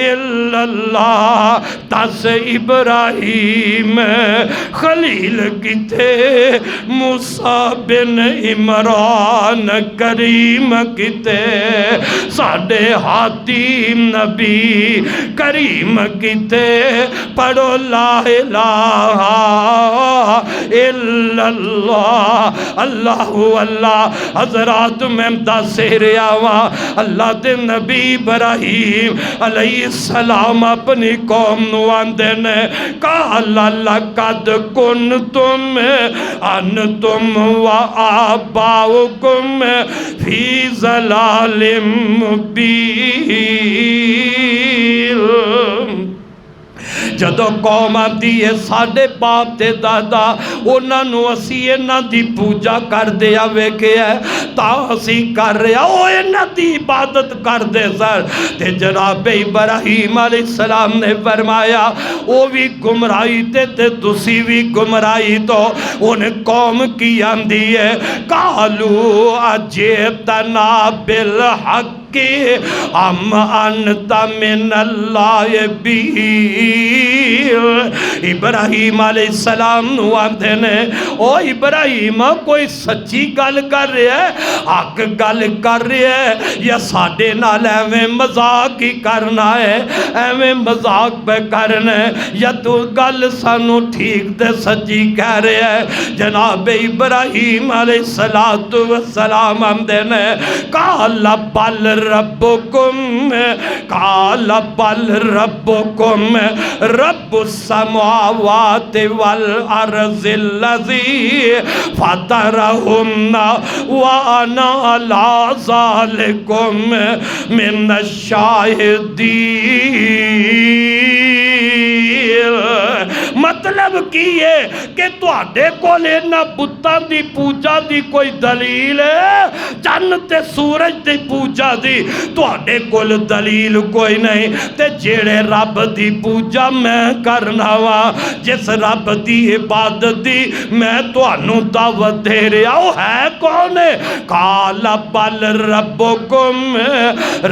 الا اللہ تس ابراہیم خلیل کتے موسیٰ بن عمران کریم کتے ساڑھے حاتیم نبی کریم کتے پڑھو لا الہ الا اللہ اللہ اللہ حضرات میں دسیر آوا اللہ دے نبی ابراہیم علیہ السلام اپنی قوم نواندے نے کہا لقد کنتم انتم و آباؤکم فی ضلال مبین جدو قوم آتی ہے ساڑھے باپ تے دادا انہاں نو اسی انہاں دی پوجا کر دیا ویکے ہے تا اسی کر رہا او انہاں دی عبادت کر دے سر تے جناب ابراہیم علیہ السلام نے فرمایا او بھی گمرائی تے تسی بھی گمرائی تو انہیں قوم کی آندی ہے قالو اجیتنا بالحق کہ ام انتا من اللہ ابراہیم علیہ السلام نو آندھے نے او ابراہیم کوئی سچی گل کر رہے ہے حق گل کر رہے ہے یا ساڑھے نال ایویں مذاق ہی کرنا ہے ایویں مذاق پہ کرنا ہے یا تو گل سانو ٹھیک دے سچی کہہ رہے ہے جناب ابراہیم علیہ السلام آندھے نے قال بل ربکم قال بل ربکم رب السماوات والارض الذی فطرہن وانا علی ذالکم من الشاہدین مطلب کی ہے کہ تواڈے کول انہاں بتاں دی پوجا دی کوئی دلیل ہے؟ چند تے سورج دی پوجا دی تواڈے کول دلیل کوئی نہیں، تے جیڑے رب دی پوجا میں کرنا وا، جس رب دی عبادت دی میں تانوں دعوت دے رہا وہ ہے کون ہے؟ قال بل ربکم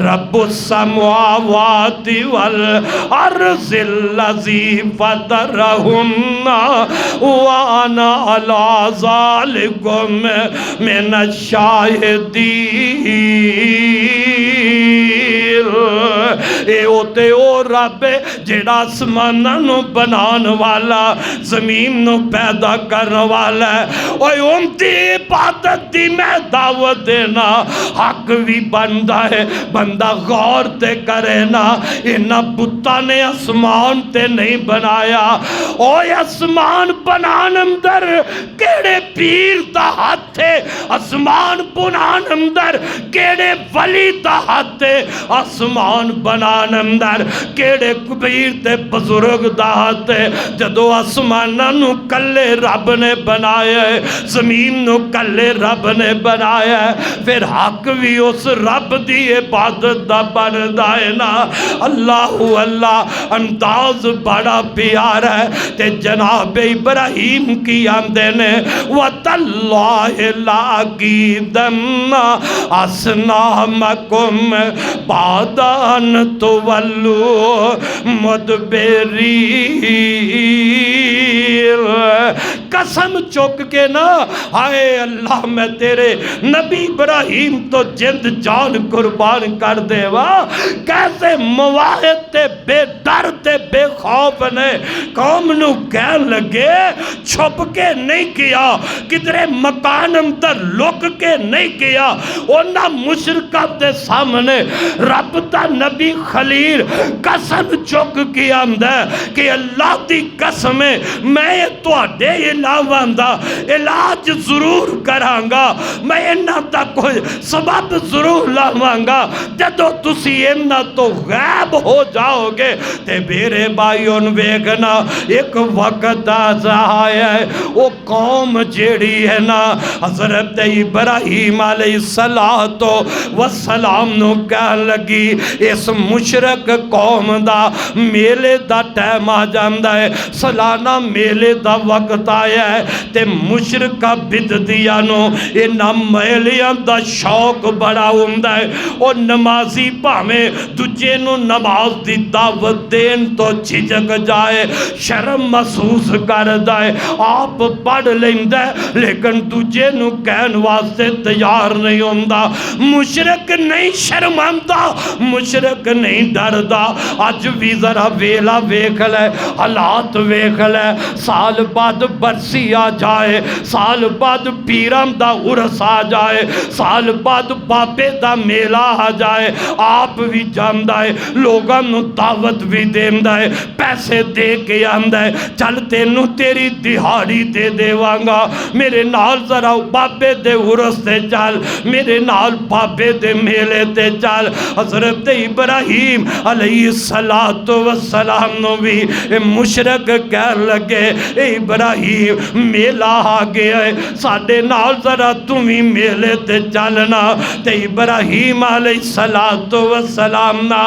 رب السماوات والارض الذی فطرہن وانا علی ذالکم من الشاہدین۔ اے اوتے او رب جیڑا آسماناں نو بنان والا، زمین نو پیدا کرن والا ہے، اوے ان دی عبادت دی میں دعوت دینا حق بھی بندا ہے۔ بندہ غور تے کرے نا، انہاں بتاں نے آسمان تے نہیں بنایا، اوے آسمان بنان اندر کیڑے پیر دا ہاتھ ہے، آسمان بنان اندر کیڑے ولی دا ہاتھ ہے، آسمان بنان اندر کیڑے کبیر تے بزرگ دا ہاتھ ہے۔ جدو آسماناں نو کلے رب نے بنایا ہے، زمین نو کلے رب نے بنایا ہے، پھر حق بھی اس رب دی عبادت دا بندا ہے نا۔ اللہ اللہ انداز بڑا پیارا ہے، تے جناب ابراہیم کی آمدے نے وَتَاللَّهِ لَأَكِيدَنَّ أَصْنَامَكُمْ بَعْدَ أَن تُوَلُّوا مُدْبِرِينَ۔ قسم چک کے نا، ہائے اللہ میں تیرے نبی ابراہیم تو جند جان قربان کر دے وا، کیسے مواحد تے بے ڈر تے بے خوف نے قوم نو کہن لگے، چھپ کے نہیں کیا، کدرے مکان اندر لک کے نہیں کیا، اونا مشرکہ دے سامنے رب دا نبی خلیل قسم چک کی آمدہ کہ اللہ دی قسم میں تو اڈے علاوہ دا علاج ضرور کرانگا، میں انہاں دا کوئی سبب ضرور لاوانگا، جدو تسی انہاں تو غیب ہو جاؤ گے تے میرے بھائیوں ویگنا ایک وقت آیا ہے، وہ قوم جیڑی ہے نا حضرت ابراہیم علیہ السلام نو کہن لگی، اس مشرک قوم دا میلے دا ٹائم آ جاندہ ہے، سالانہ میلے دا وقت آیا ہے، تے مشرکہ بدعتیاں نو انہاں میلیاں دا شوق بڑا ہوندہ ہے، اور نمازی پاویں دجے نو نماز دی دعوت دین تو جھجک جائے، شرم محسوس کر جائے، آپ پڑھ لیندہ ہے لیکن دجے نو کہن واسطے تیار نہیں ہوندہ۔ مشرک نہیں شرمندہ، مشرک نہیں ڈردہ۔ آج بھی ذرا ویلا ویکھ لے، حالات ویکھ لے، سال بعد برسی آ جائے، سال بعد پیرم دا عرس آ جائے، سال بعد بابے دا میلہ آ جائے، آپ بھی جاندہ ہے، لوگاں نو دعوت بھی دیندہ ہے، پیسے دے کے آندہ ہے، چلتے نو تیری دہاڑی دے دیوانگا، میرے نال ذرا بابے دے عرس تے چل، میرے نال بابے دے میلے تے چل۔ حضرت ابراہیم علیہ السلام نو بھی مشرک کہہ لگے، اے ابراہیم میلہ آ گیا ہے، ساڑھے نال ذرا تمہیں میلے تے چلنا۔ تے ابراہیم علیہ السلام نا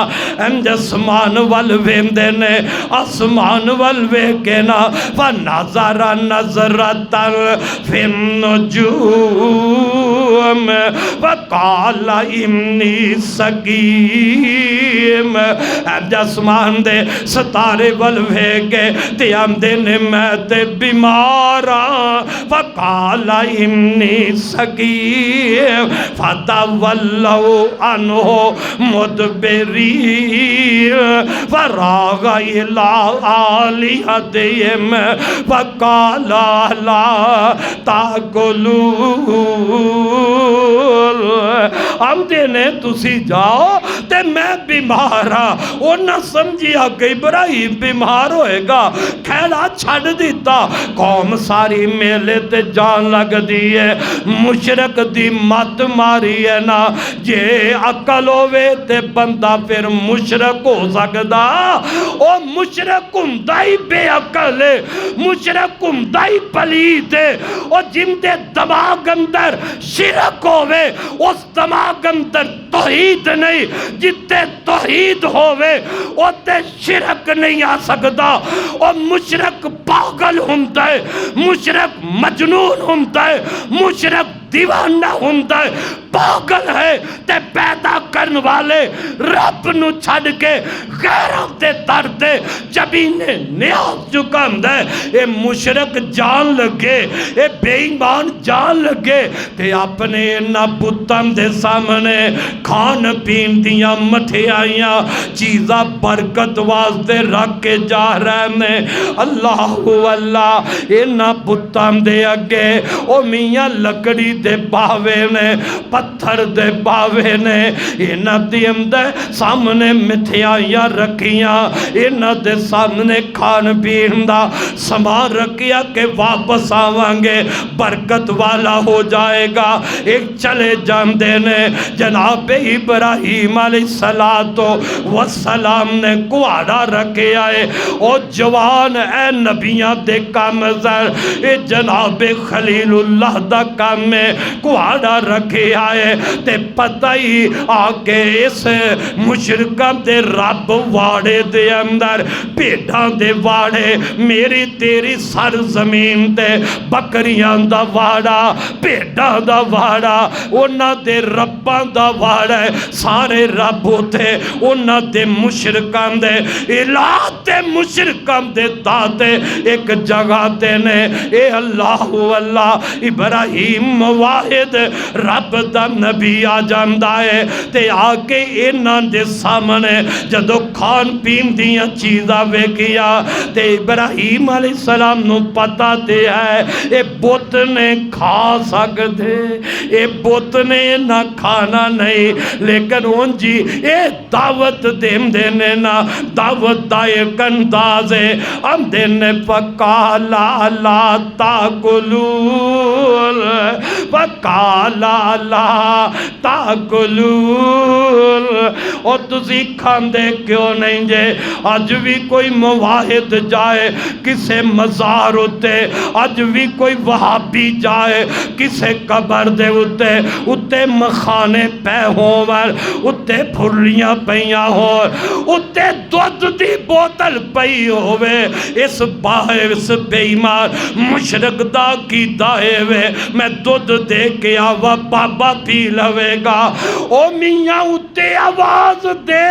انج اسمان والویندے نے، اسمان والوے نا فنظر نظرتا فی النجوم وقال انی سقیم۔ انج اسمان دے ستارے والوے گے تے آمدے نے میں تے بیمارا، وقال انی سقیم فتولوا عنہ مدبرین فراغ الی آلہتہم وقال لا تاکلون۔ آمدے نے تسی جاؤ تے میں بیمارا، وہ نہ سمجھیا کہ ابراہیم بیمار ہوئے گا، کھیڑا چھڑ دیتا، قوم ساری ویلے تے جان لگ دیئے مشرک دی مت ماری ہے نا جے عقل ہوئے تے بندہ پھر مشرک ہو سکدا او مشرک ہندائی بے عقل ہے مشرک ہندائی پلید ہے او جن دے دماغ اندر شرک ہوئے اس دماغ اندر توحید نہیں جتے توحید ہوئے او تے شرک نہیں آ سکدا او مشرک پاگل ہوندا ہے مشرک مجنون ہوندا ہے مشرک دیوانہ ہوندا ہے پاگل ہے تے پیدا کرن والے رب نو چھڑ کے غیروں تے دردے جبینے نیاز چکم دے اے مشرک جان لگے اے بے ایمان جان لگے تے اپنے نہ بتم دے سامنے کھان پین دیاں مٹھے آئیاں چیزاں برکت واسطے رکھ کے جا رہنے اللہ اے نہ بتم دے اگے او میاں لکڑی دے باوے نے پتھر دے باوے نے اینا دیم دے سامنے مٹھیاں رکھیاں اینا دے سامنے کھان پین دا سامان رکھیا کہ واپس آوانگے برکت والا ہو جائے گا ایک چلے جان دینے جناب ابراہیم علیہ السلام نے کوڑا رکھے آئے او جوان اے نبیاں دے کامزر اے جناب خلیل اللہ دا کام میں کوڑا رکھے آئے تے پتہ ہی آکے اس مشرکہ دے رب واڑے دے اندر پیڑاں دے واڑے میری تیری سر زمین تے بکریاں دا واڑا پیڑاں دا واڑا انہاں دے رباں دا واڑا سارے رب ہوتے انہاں دے مشرکاں دے الہ تے مشرکاں دے دادے ایک جگہ دینے اے اللہ ابراہیم واحد رب دا نبی آ جاندہ ہے تے آکے انہاں دے سامنے جدو کھان پین دیاں چیزاں وے کیا تے ابراہیم علیہ السلام نو پتا تے ہے اے بت نے کھا سکتے اے بت نے نہ کھانا نہیں لیکن ان جی اے دعوت دیم دینے نا دعوت دائے کندازے ہم دینے فقالا لا تاکلون فقالا لا تاکلون اور تسی کھاندے کیوں نہیں جے آج بھی کوئی مواحد جائے کسے مزار ہوتے آج بھی کوئی وہابی جائے کسے قبر دے اتے مخانے پہ ہوور اتے پھرلیاں پہیاں اتے دودھ دی بوتل پہی ہوئے اس باہر اس بے ایمان مشرک دا کی دائے وے میں دودھ دے کے آوا بابا پی لوے گا او میاں اتے آواز دے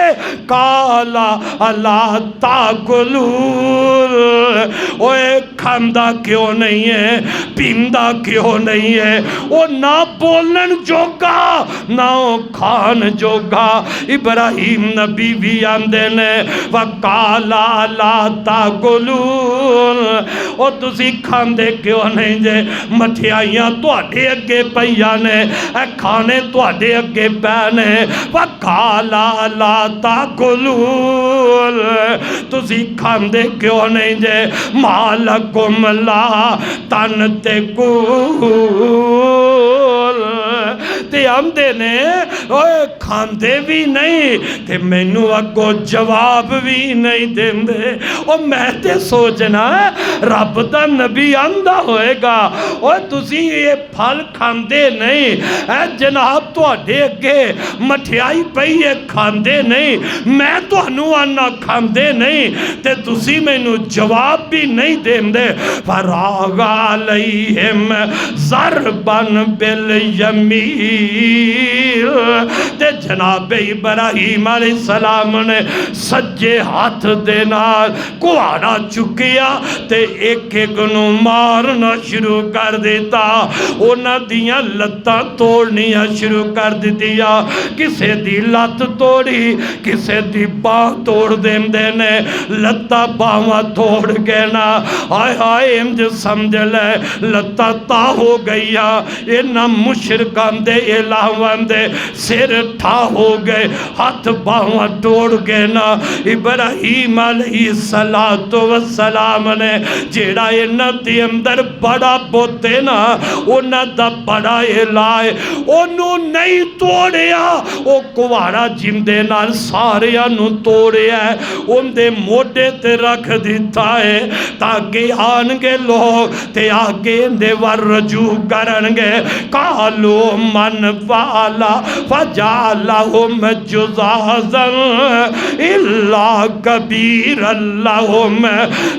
کالا اللہ تاکلون اوے کھاندہ کیوں نہیں ہے پیندہ کیوں نہیں ہے او نہ بولن جوگا نہ کھان جوگا ابراہیم نبی بھی آندے نے وَقَالَ لَا تَاكُلُونَ او تسی کھاندے کیوں نہیں جے مٹھیائیاں تواڈے اگے پئیاں نے اے کھانے تواڈے اگے پہنے وَقَالَ لَا تَاكُلُونَ تسی کھاندے کیوں نہیں جے مَالَكُمْ لَا تَنْتِقُونَ تے ہم دینے کھاندے بھی نہیں تے مینو اگو جواب بھی نہیں دیں دے اور میں تے سوچنا رب دا نبی آندہ ہوئے گا اور تسی یہ پھل کھاندے نہیں اے جناب تو اڈے گے مٹھیائی پئی ہے کھاندے نہیں میں تو انو آنا کھاندے نہیں تے تسی مینو جواب بھی نہیں دیں دے فراغ علیہم ضربن بالیمین تے جناب ابراہیم علیہ السلام نے سجے ہاتھ دینا کوڑا چکیا تے ایک ایک نو مارنا شروع کر دیتا اونا دیاں لتاں توڑنیاں شروع کر دیا کسے دی لت توڑی کسے دی باں توڑ دیں دینے لتاں باں توڑ گئے نا آئے آئے امج سمجھ لے لتاں تا ہو گئیا اینا مشرکان دے الہوان دے سر ٹھا ہو گئے، ہاتھ باہاں توڑ گئے نا۔ ابراہیم علیہ السلام نے جیڑا انہاں دے اندر بڑا بوتے نا انہاں دا بڑا الائے انہوں نہیں توڑیا، او کوارا جمدے نال سارے انہوں توڑیا ہے، ان دے موڈے تے رکھ دیتا ہے تاکہ آنگے لوگ تے آگے اندے ور رجوع کرنگے۔ قالو من فعلا فجعلہم جزازا الا کبیر اللہم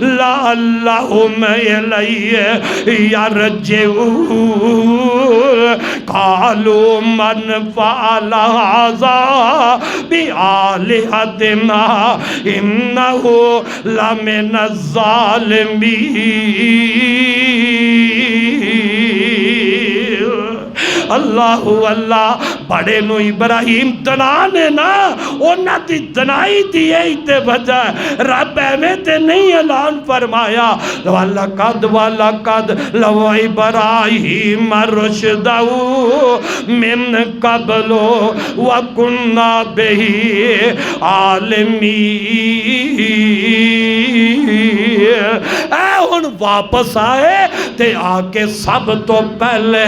لعلہم الیہ یرجعون۔ قالو من فعل ھذا بآلہتنا انہ لمن الظالمین۔ اللہ اللہ بڑے نو ابراہیم دنانے نا اونا دی دنائی دی ایتے بجا رب ایمیں تے نہیں اعلان فرمایا وَلَقَدْ لَوْ ابراہیم رشدہو من قبل وَكُنَّا بِهِ عالمین۔ اے ان واپس آئے تے آکے سب تو پہلے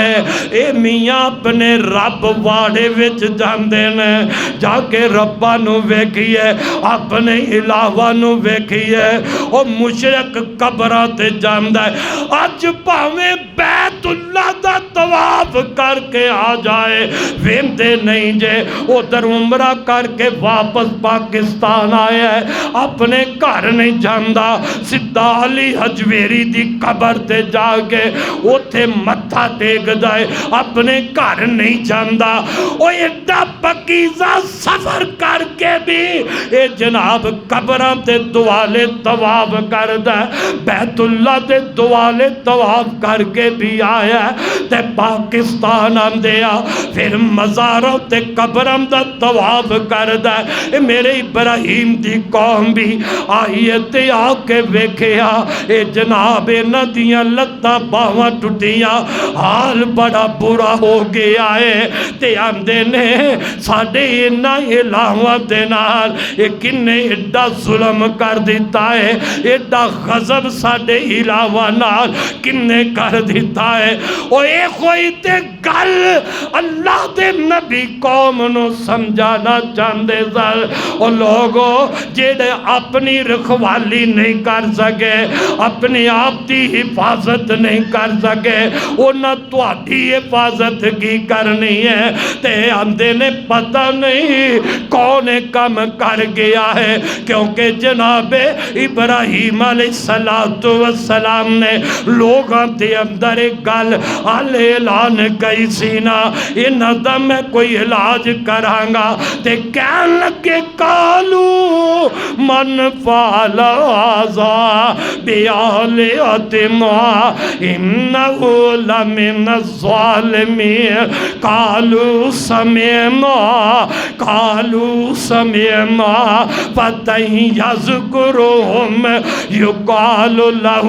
اے میاں اپنے رب واڑے وچ جاندے نے، جا کے ربا نو ویکھیے اپنے الہوا نو ویکھیے۔ او مشرک قبراں تے جاندا ہے، اج پاویں بیت اللہ دا طواف کر کے آ جائے ویندے نہیں جے، ادھر عمرہ کر کے واپس پاکستان آیا ہے اپنے گھر نہیں جاندا، سدھا علی حجویری دی قبر تے جا کے اوتھے متھا ٹیک جائے اپنے گھر نہیں جاندا۔ او ایڈا پکیزہ سفر کر کے بھی اے جناب قبراں تے دوالے طواف کردا ہے، بیت اللہ تے دوالے طواف کر کے بھی آیا ہے تے پاکستان آندیا پھر مزاروں تے قبراں دا طواف کردا ہے۔ اے میرے ابراہیم دی قوم بھی آئیے تے آ کے ویکھیا اے جناب ندیاں لتاں باواں ٹوٹیاں، حال بڑا برا ہو گیا ہے تے آندے نے ساڑے انہاں الہواں دے نال اے کنے ایڈا ظلم کر دیتا ہے، ایڈا غضب ساڑے الہواں نال کنے کر دیتا ہے۔ او اے کوئی تے گل اللہ دے نبی قوم نو سمجھانا چاندے سر۔ او لوگو جیڑے اپنی رکھوالی نہیں کر سکے، اپنی آپ دی حفاظت نہیں کر سکے، انہاں تہاڈی حفاظت کی کرنی ہے تے آندے نے پتہ نہیں کون کم کر گیا ہے، کیونکہ جناب ابراہیم علیہ السلام نے لوگاں دے اندر ایک گل اعلان کئی سینا انہاں دا میں کوئی علاج کرانگا تے کہن لگے قالو من فعل ھذا بآلہتنا انہ لمن الظالمین۔ قالوا سمعنا فتى يذكرهم يقال له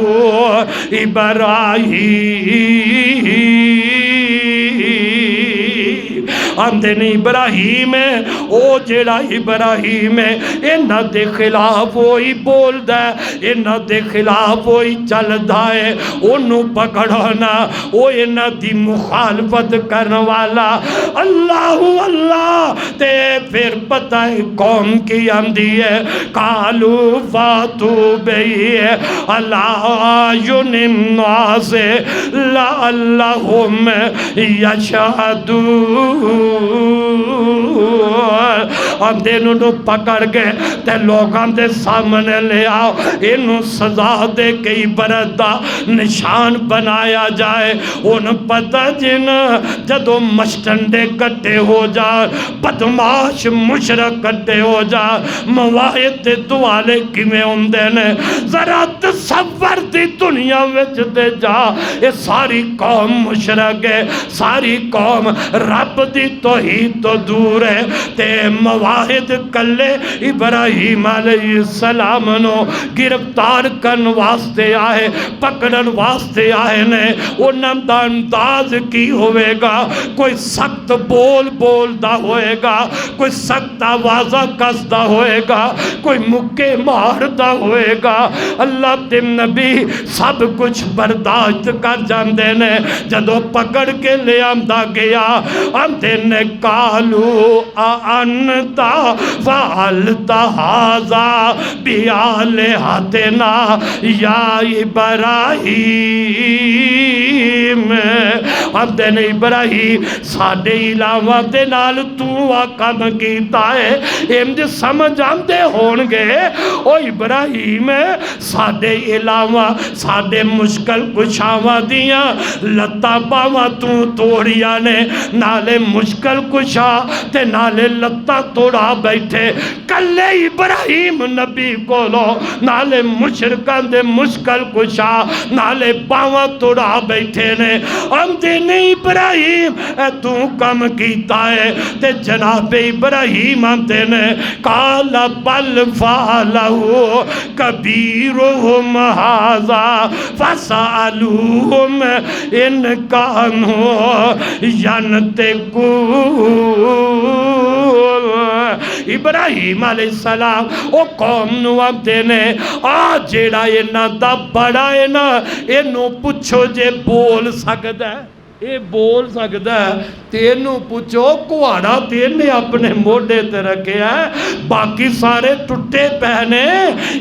إبراهيم۔ آندے نہیں ابراہیم ہے، او جیڑا ابراہیم ہے انہاں دے خلاف وہی بول دا ہے، انہاں دے خلاف وہی چل دا ہے، انہوں پکڑونا او انہاں دی مخالفت کرنے والا۔ اللہ اللہ تے پھر پتہ ہے قوم کی آندی ہے قالو فاتو بی علی الناس لعلہم یشہدون۔ آندے انہوں پکڑ گئے تے لوگاں دے سامنے لے آؤ، انہوں سزا دے کئی بردہ نشان بنایا جائے۔ ان پتہ جن جدو مشٹنڈے کٹے ہو جائے، بدماش مشرک کٹے ہو جائے، مواہد دوالے کمیں ہوندے نے، ذرا تصور دی دنیا وچ دے جا، یہ ساری قوم مشرک ہے، ساری قوم رب دی توحید تو دور ہے تے مواہد کلے ابراہیم علیہ السلام نو گرفتار کرن واسطے آئے پکڑن واسطے آئے نے انہاں دا انداز کی ہوئے گا کوئی سخت بول بولدا ہوئے گا کوئی سخت آوازہ کسدا ہوئے گا کوئی مکے ماردا ہوئے گا اللہ تے نبی سب کچھ برداشت کر جاندے نے جدو پکڑ کے لے آمدہ گیا آمدے نے کالو آنتا فعلتا حازا بیالہتنا یا ابراہیم آمدے نے ابراہیم ساڑھے علاوہ دے نال تو آکم کیتا ہے امج سمجھ آمدے ہونگے او ابراہیم ساڑھے علاوہ ساڑھے مشکل کچھاوہ دیاں لتا باوہ تو توڑیا نے نالے مشکل کچھا تے نالے لتا توڑا بیٹھے کلے ابراہیم نبی کو لو نالے مشرکان دے مشکل کچھا نالے باوہ توڑا بیٹھے نے ہم دینے ابراہیم اے تو کم کیتا ہے تے جناب ابراہیم ہم دینے کالا بل فالہو کبیرہم حازا فسالوہم ان کانو ینتقون ابراہیم علیہ السلام او قوم نو اب دینے جیڑا اینا دا بڑا اینا اینو پچھو جے بول سکتا ہے اے بول سکتا ہے تینوں پوچھو کوڑا تینے اپنے موڑے تے رکھے ہیں باقی سارے ٹوٹے پہنے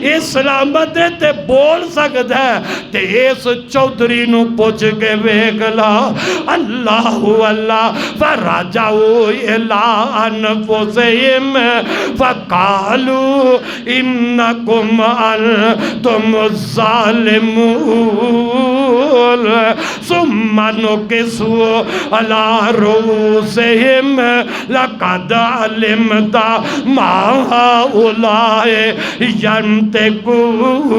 اے سلامت تے بول سکتا ہے تے اس چودری نو پوچھ کے ویگلا اللہ اللہ فرجعو الہ انفسہم فقالو انکم انتم الظالمون ثم نکسو علی رؤوسہم لقد علمت ما ہؤلاء ینطقون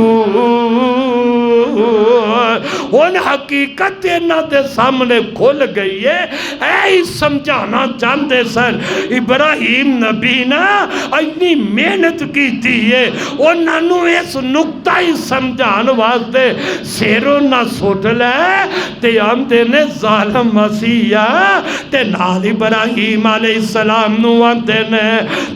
ان حقیقت انہاں دے سامنے کھل گئی ہے اے سمجھانا چاہتے سن ابراہیم نبی نا اتنی محنت کی تھی ہے انہاں نو اس نقطہ ہی سمجھان واسطے سیروں نہ سوٹ لے تے آمدے نے ظالم مسیح تے نال ابراہیم علیہ السلام نو آمدے نے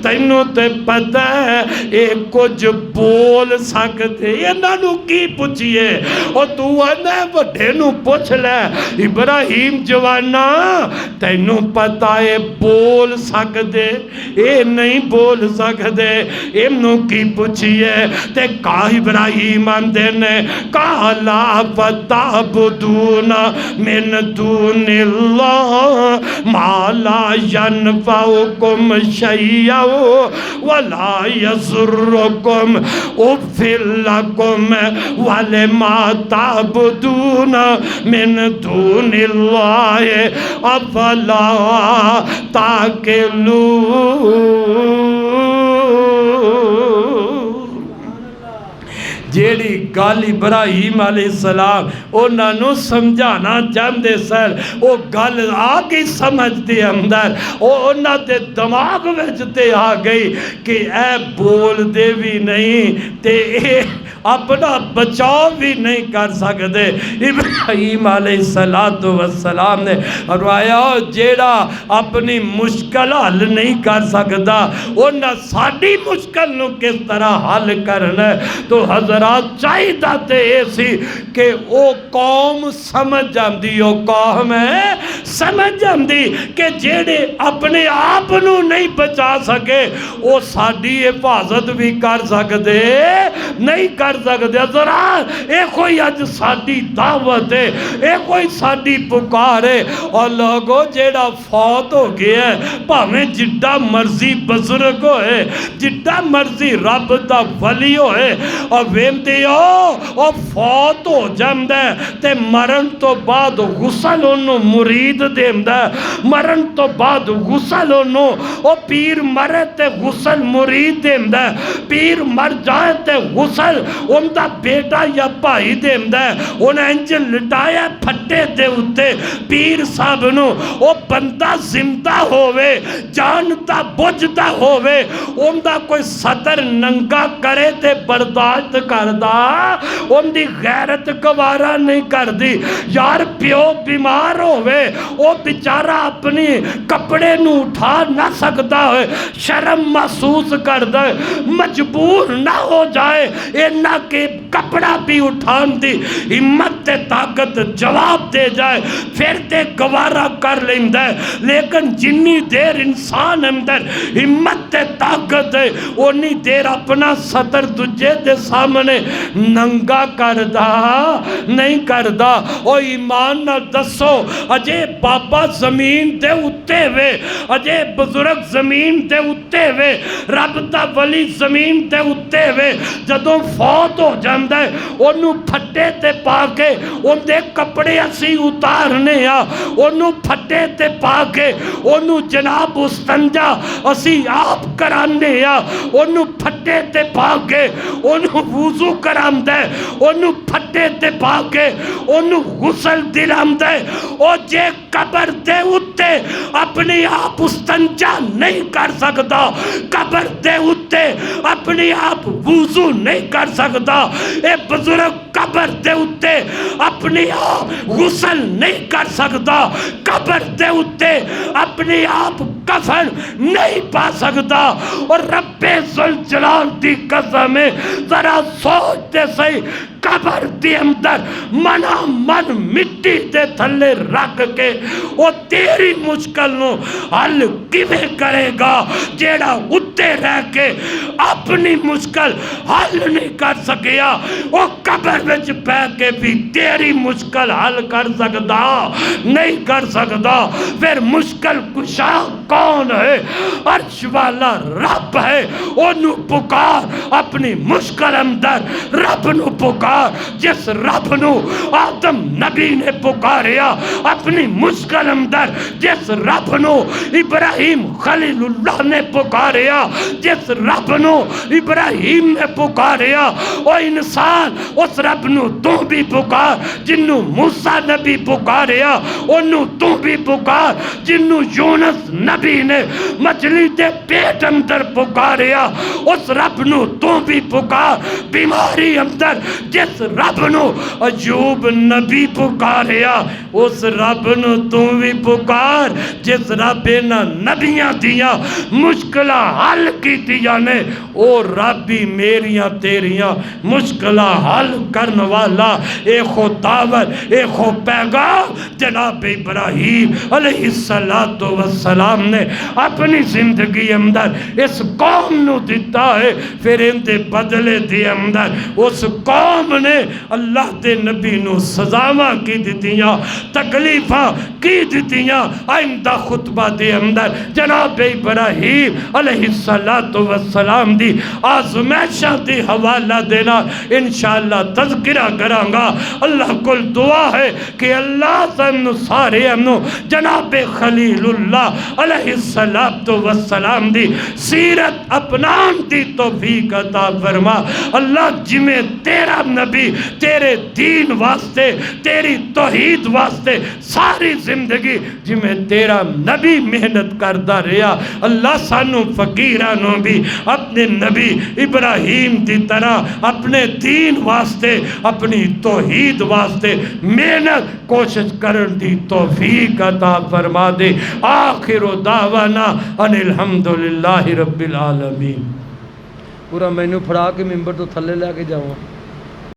تینوں تے پتہ ہے ایک کچھ بول سکتے انہاں نو کی پوچھئے اور تو آنے وڈے نو پوچھ لے ابراہیم جوانا تینوں پتہ ہے بول سکتے اے نہیں بول سکتے انہوں کی پوچھئے تے کہا ابراہیم آمدے نے کہا لا فتعبدون من دون اللہ ما لا ینفعکم شیئا ولا یضرکم اغفر لکم ولما تعبدون من دون اللہ افلا تاکلون جیڑی گل ابراہیم علیہ السلام انہاں نو سمجھانا چاہندے سن او گل آگئی سمجھ دے اندر او انہاں دے دماغ وچ تے آ گئی کہ اے بول دے بھی نہیں تے اے اپنا بچاؤ بھی نہیں کر سکتے ابراہیم علیہ السلام نے فرمایا جیڑا اپنی مشکل حل نہیں کر سکتا انہاں ساڑی مشکل نو کس طرح حل کرنا تو حضرات چاہیدہ تے ایسی کہ او قوم سمجھ جاندی او قوم ہے سمجھ جاندی کہ جیڑے اپنے آپ نو نہیں بچا سکے او ساڑی حفاظت بھی کر سکتے نہیں کر سکتے حضرات اے کوئی آج ساڑی دعوت ہے اے کوئی ساڑی پکار ہے اور لوگوں جیڑا فوت ہو گیا ہے پاہمیں جڈا مرضی بزرگ ہوئے جڈا مرضی رب دا ولی ہوئے اور ویندے ہو اور فوت ہو جاندے تے مرن تو بعد غسل انہوں مرید مرید دیندہ مرن تو بعد غسل انہوں او پیر مرے تے غسل مرید دیندہ پیر مر جائے تے غسل ان دا بیٹا یا پائی دیندہ انہیں انجل لٹایا پھٹے دے ہوتے پیر صاحب نو او بندہ زندہ ہوئے جانتا بجھتا ہوئے ان دا کوئی صدر ننگا کرے تے برداشت کردہ ان دی غیرت گوارا نہیں کر دی یار پیو بیمار ہوئے او بیچارہ اپنی کپڑے نو اٹھا نہ سکتا ہے شرم محسوس کر دے مجبور نہ ہو جائے اینا کہ کپڑا بھی اٹھان دی ہمت تے طاقت جواب دے جائے پھر تے گوارا کر لیندے لیکن جنی دیر انسان اندر ہمت تے طاقت ہے انہی دیر اپنا صدر تجھے دے سامنے ننگا کردہ نہیں کردہ او ایمان نہ دسو اجے بابا زمین دے اتے وے اجے بزرگ زمین دے اتے وے رب دا ولی زمین دے اتے وے جدوں فوت ہو جاندے انہوں پھٹے تے پاکے ان دے کپڑے اسی اتارنے آ انہوں پھٹے تے پاکے انہوں جناب استنجا اسی آپ کرانے آ انہوں پھٹے تے پاکے انہوں وضو کرام دے انہوں پھٹے تے پاکے انہوں غسل دلام دے او جے قبر دے اتے اپنی آپ استنجا نہیں کر سکتا قبر دے اتے اپنی آپ وضو نہیں کر سکتا اے بزرگ قبر دے اتے اپنی آپ غسل نہیں کر سکتا قبر دے اتے اپنی آپ کفن نہیں پا سکتا اور رب ذوالجلال دی قسم ہے ذرا سوچتے صحیح قبر دی اندر منا من مٹی دے تھلے رکھ کے وہ تیری مشکل نو حل کیویں کرے گا جیڑا اتے رہ کے اپنی مشکل حل نہیں کر سکیا وہ قبر وچ پہ کے بھی تیری مشکل حل کر سکتا نہیں کر سکتا پھر مشکل کشا کون ہے عرش والا رب ہے انہوں پکار اپنی مشکل اندر رب نو پکار جس رب نو آدم نبی نے پکاریا اپنی مشکل اندر جس رب نو ابراہیم خلیل اللہ نے پکاریا جس رب نو ابراہیم نے پکاریا او انسان اس رب نو تو بھی پکار جنو موسیٰ نبی پکاریا انہوں تو بھی پکار جنو یونس نبی نے مچھلی دے پیٹ اندر پکاریا اس رب نو تو بھی پکار بیماری اندر جس رب نو ایوب نبی پکاریا اس رب نو تو بھی پکار جس رب نے نبیاں دیا مشکلہ حل کی دیا نے او رب بھی میریاں تیریاں مشکلہ حل کرن والا اے خداوند اے خو پیغام جناب ابراہیم علیہ السلام نے اپنی زندگی اندر اس قوم نو دیتا ہے پھر ان دے بدلے دے اندر اس قوم نے اللہ دے نبی نو سزاواں کی دیتیاں تکلیفاں کی دیتیاں آئندہ خطبہ دے اندر جناب ابراہیم علیہ السلام دی آزمائشہ دی حوالہ دینا انشاءاللہ تذکرہ کرانگا اللہ کل دعا ہے کہ اللہ سن سارے انو جناب خلیل اللہ علیہ السلام دی سیرت اپنان دی توفیق عطا فرما اللہ جمیں تیرا نبی تیرے دین واسطے تیری توحید واسطے ساری زندگی جمیں تیرا نبی محنت کردہ رہا اللہ سانو فقیرانوں بھی اپنے نبی ابراہیم دی طرح اپنے دین واسطے اپنی توحید واسطے محنت کوشش کرن دی توفیق عطا فرما دے آخر دعوانا ان الحمدللہ رب العالمین پورا مینو پھڑا کے ممبر تو تھلے لے کے جاؤں